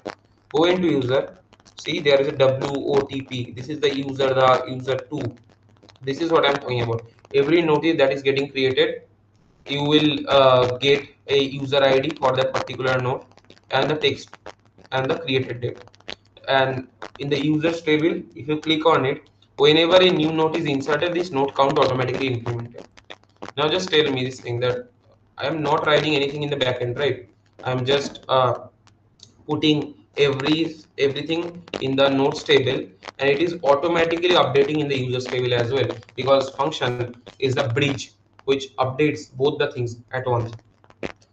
Go into user. See, there is a WOTP. This is the user two. This is what I'm talking about. Every notice that is getting created, you will get a user ID for that particular node and the text and the created date. And in the users table, if you click on it, whenever a new node is inserted, this node count automatically incremented. Now just tell me this thing that I am not writing anything in the backend, right? I'm just putting everything in the nodes table, and it is automatically updating in the users table as well, because function is the bridge which updates both the things at once.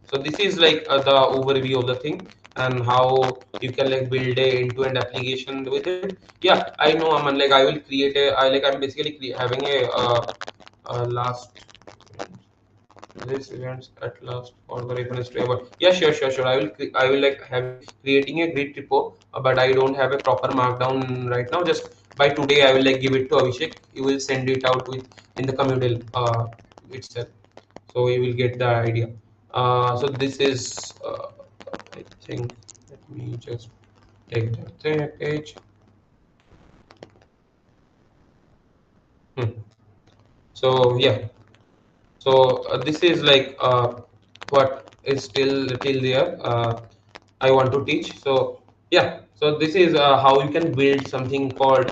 So this is like the overview of the thing and how you can like build a end-to-end application with it. Yeah, I know, I'm like I will create a I like I'm basically having a last this events at last for the reference to about. Yeah, sure. I will like having creating a grid repo, but I don't have a proper markdown right now. Just by today I will like give it to Abhishek. He will send it out with in the communal itself, so you will get the idea. So this is I think, let me just take that page. Hmm. So yeah, so this is like what is still there. I want to teach. So yeah, so this is how you can build something called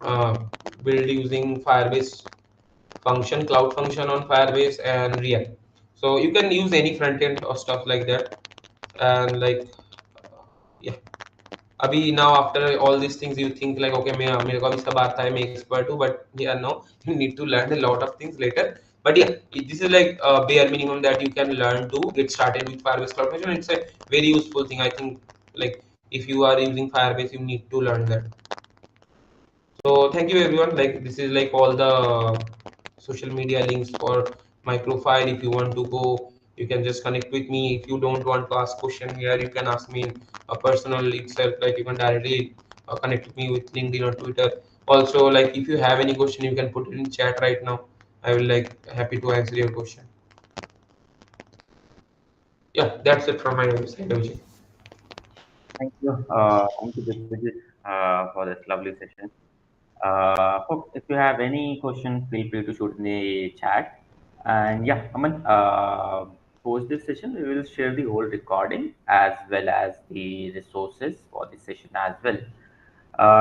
uh, build using Firebase function, cloud function on Firebase and React. So you can use any front end or stuff like that. And like yeah, अभी now after all these things you think like okay मैं मेरे को अभी सब आता है मैं expert हूँ, but yeah no, you need to learn a lot of things later. But yeah, this is like bare minimum that you can learn to get started with Firebase Cloud Functions. It's a very useful thing, I think. Like if you are using Firebase, you need to learn that. So thank you everyone. Like this is like all the social media links for my profile. If you want to go, you can just connect with me. If you don't want to ask question here, you can ask me in a personal itself. Like you can directly connect with me with LinkedIn or Twitter. Also, like if you have any question, you can put it in chat right now. I will like happy to answer your question. Yeah, that's it from my side, Abhishek. Thank you, Vijay, for this lovely session. Folks, if you have any questions, feel free to shoot in the chat. And yeah, Aman, post this session, we will share the whole recording as well as the resources for the session as well.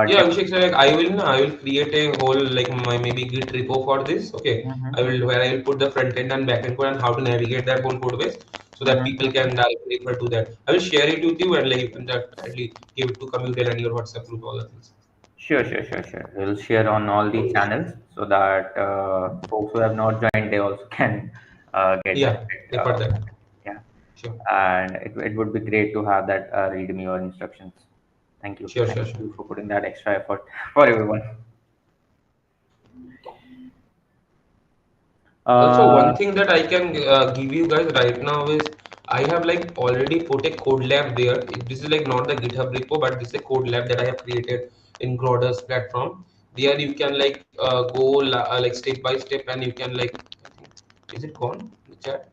Yeah, Definitely. Abhishek, so like I will create a whole like my maybe Git repo for this. Okay, I Mm-hmm, will where I will put the front end and back end code and how to navigate that whole code base so that mm-hmm. people can directly refer to that. I will share it with you and like you can directly give it to Commutel and your WhatsApp group, all the things. Sure. We'll share on all the channels so that folks who have not joined, they also can get Yeah, benefit refer from that. it. Yeah. Sure, And it would be great to have that readme or instructions. Thank you. sure, Thank sure, sure. you for putting that extra effort for everyone. Also, Uh, one thing that I can give you guys right now is I have like already put a code lab there. This is like not the GitHub repo, but this is a code lab that I have created in Groder's platform. There you can like go like step by step, and you can like, is it gone? The chat.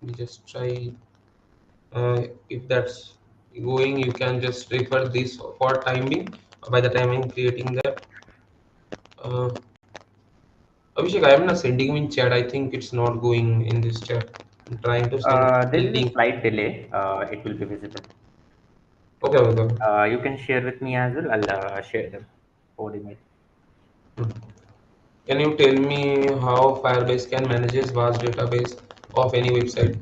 Let me just try. If that's going, you can just refer this for time being. By the time I'm creating that. Uh, Abhishek, I am not sending you in chat. I think it's not going in this chat. I'm trying to send there the is a link. slight delay. It will be visible. Okay, So okay. you can share with me as well. I'll share the coordinate. Hmm. Can you tell me how Firebase can manage its vast database of any website?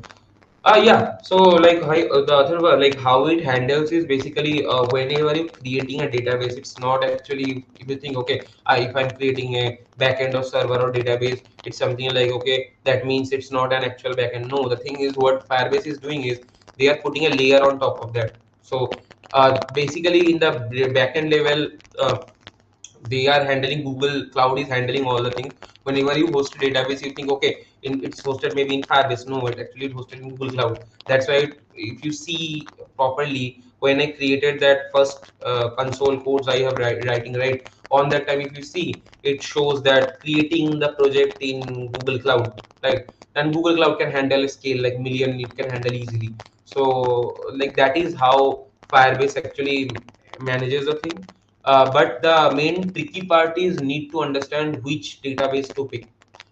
Yeah. So like the other one, like how it handles is basically whenever you're creating a database, it's not actually if you think okay, if I'm creating a backend or server or database, it's something like okay, that means it's not an actual backend. No, the thing is what Firebase is doing is they are putting a layer on top of that. So basically in the backend level. they are handling, Google Cloud is handling all the things. Whenever you host a database, you think, okay, it's hosted maybe in Firebase. No, it actually is hosted in Google Cloud. That's why if you see properly, when I created that first console codes I have writing, right, on that time, if you see, it shows that creating the project in Google Cloud, right, and Google Cloud can handle a scale like million, it can handle easily. So like that is how Firebase actually manages the thing. But the main tricky part is need to understand which database to pick,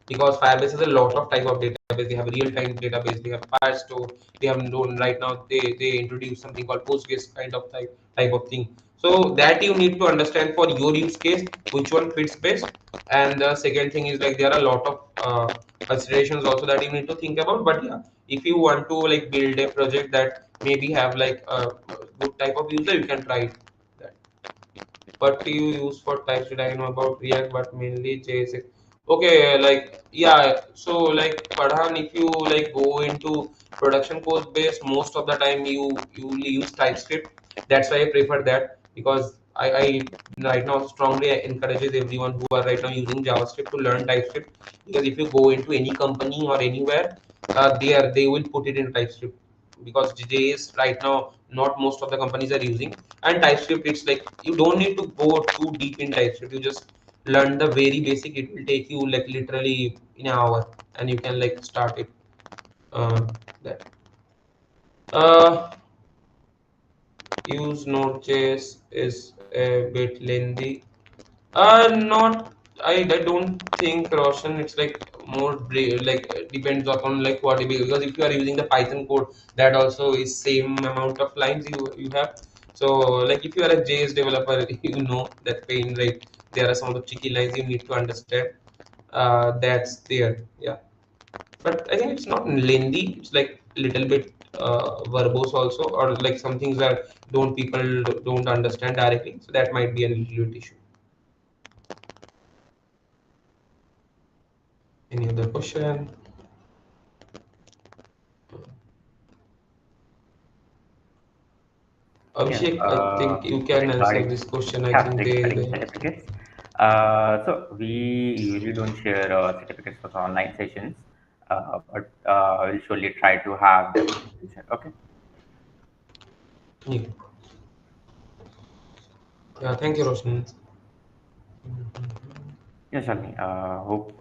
because Firebase has a lot of type of database. They have real-time database, they have Firestore, they have known right now they introduce something called Postgres kind of type of thing. So that you need to understand for your use case which one fits best. And the second thing is like there are a lot of considerations also that you need to think about. But yeah, if you want to like build a project that maybe have like a good type of user, you can try that. What do you use for TypeScript? I know about React, but mainly JS. Okay, like yeah. So like Padhan, if you like go into production code base, most of the time you only use TypeScript. That's why I prefer that, because I right now strongly encourages everyone who are right now using JavaScript to learn TypeScript, because if you go into any company or anywhere, they will put it in TypeScript, because JS right now not most of the companies are using. And TypeScript, it's like you don't need to go too deep in TypeScript. You just learn the very basic. It will take you like literally in an hour, and you can like start it. That use Node.js is a bit lengthy. Not. I don't think, Roshan. It's like more like depends upon like what it is, because if you are using the Python code, that also is same amount of lines you have. So like if you are a JS developer, you know that pain, right? There are some of the tricky lines you need to understand. That's there. Yeah, but I think it's not lengthy. It's like little bit verbose also, or like some things that don't people don't understand directly. So that might be a little bit issue. Any other question? Yes, Abhishek, I think you can answer regarding this question. I yeah, think regarding they certificates. So we usually don't share certificates for the online sessions, but we'll surely try to have them in the future. Okay. yeah. Yeah, thank you, Roshan. Yes, Shalini. Hope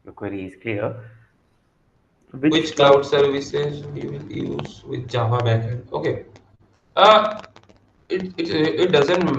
your query is clear. Which Which cloud? cloud services we will use with Java backend? Okay. Uh, it doesn't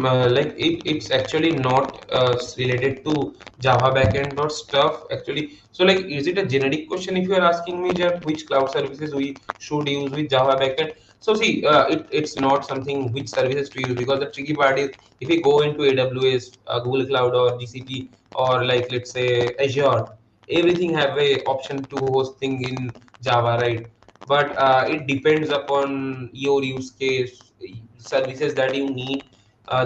it's actually not related to Java backend or stuff actually. So like, is it a generic question if you are asking me that which cloud services we should use with Java backend? So see, it's not something which services to use, because the tricky part is if we go into AWS, Google Cloud or GCP, or like let's say Azure, everything have a option to host thing in Java, right? But it depends upon your use case, services that you need.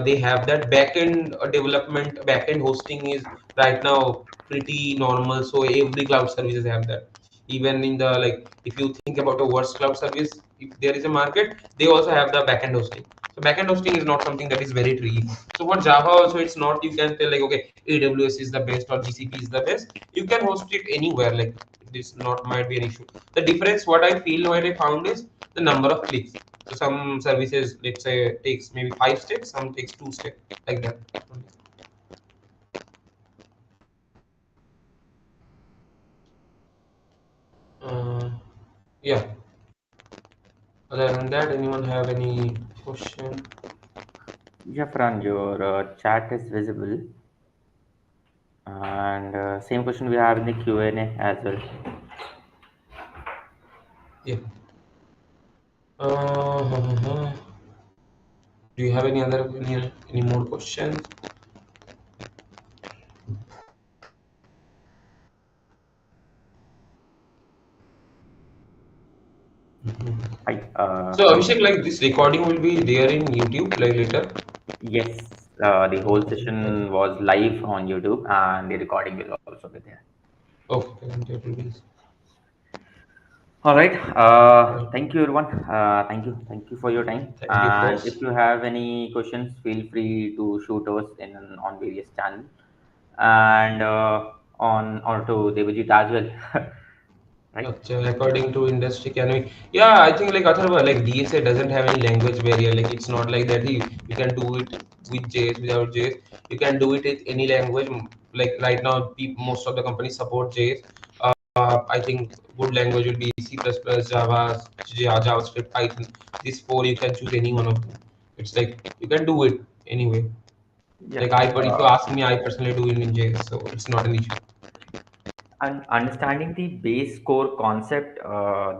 They have that backend development, backend hosting is right now pretty normal. So every cloud services have that. Even in the like, if you think about a worst cloud service, if there is a market, they also have the backend hosting. So backend hosting is not something that is very tricky. So for Java also, it's not you can tell like, okay, AWS is the best or GCP is the best. You can host it anywhere. Like this not might be an issue. The difference, what I feel, what I found is the number of clicks. So some services, let's say, takes maybe 5 steps, some takes 2 steps, like that. Uh, yeah. Other than that, anyone have any question? Jafran, your chat is visible, and same question we have in the Q&A as well. Yeah. Do you have any more questions? Hi, So can Abhishek, like this recording will be there in YouTube, like later. yes, the whole Okay. session was live on YouTube, and the recording will also be there. Okay. Then that will be. All right. Yeah. Thank you, everyone. Thank you for your time. Thank you, And boss. if you have any questions, feel free to shoot us in on various channels and on to Devajit as well. Right? Acha, according to industry, can we? Yeah, I think like Atharva, like DSA doesn't have any language barrier. Like it's not like that. You can do it with JS, without JS. You can do it with any language. Like right now, most of the companies support JS. I think good language would be C++, Java, JavaScript, Python. These four you can choose any one of them. It's like you can do it anyway. Yeah. Like but if you ask me, I personally do it in JS, so it's not an issue. And understanding the base core concept,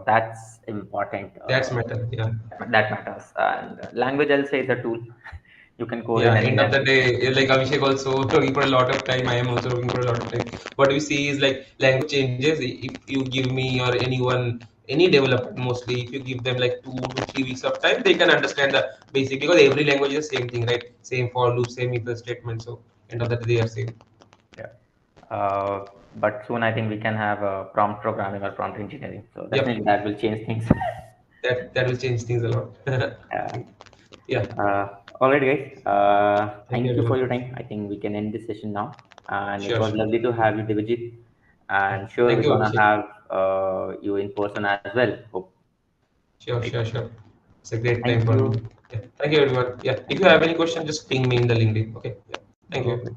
that's important. That's matter. Yeah. That matters. And language, I'll say, is a tool. You can code Yeah, in any end of the language. day, like Abhishek also talking for a lot of time. I am also talking for a lot of time. What we see is like language changes. If you give me or anyone, any developer mostly, if you give them like 2 to 3 weeks of time, they can understand the basic because every language is the same thing, right? Same for loop, same if the statement. So end of the day, they are same. Yeah. But soon I think we can have prompt programming or prompt engineering. So Yep, definitely that will change things. that will change things a lot. Yeah. Yeah, All right, guys. thank you Thank you for everyone. your time. I think we can end this session now. And it Sure, was sure. lovely to have you, Devajit. Yeah, And sure, thank we're you, gonna Abhishek. have you in person as well. Hope, Sure, right? sure, sure. It's a great time Thank for me. you. Yeah, thank you everyone. Yeah, if you have any question, just ping me in the LinkedIn. Okay. Yeah, thank you. Okay.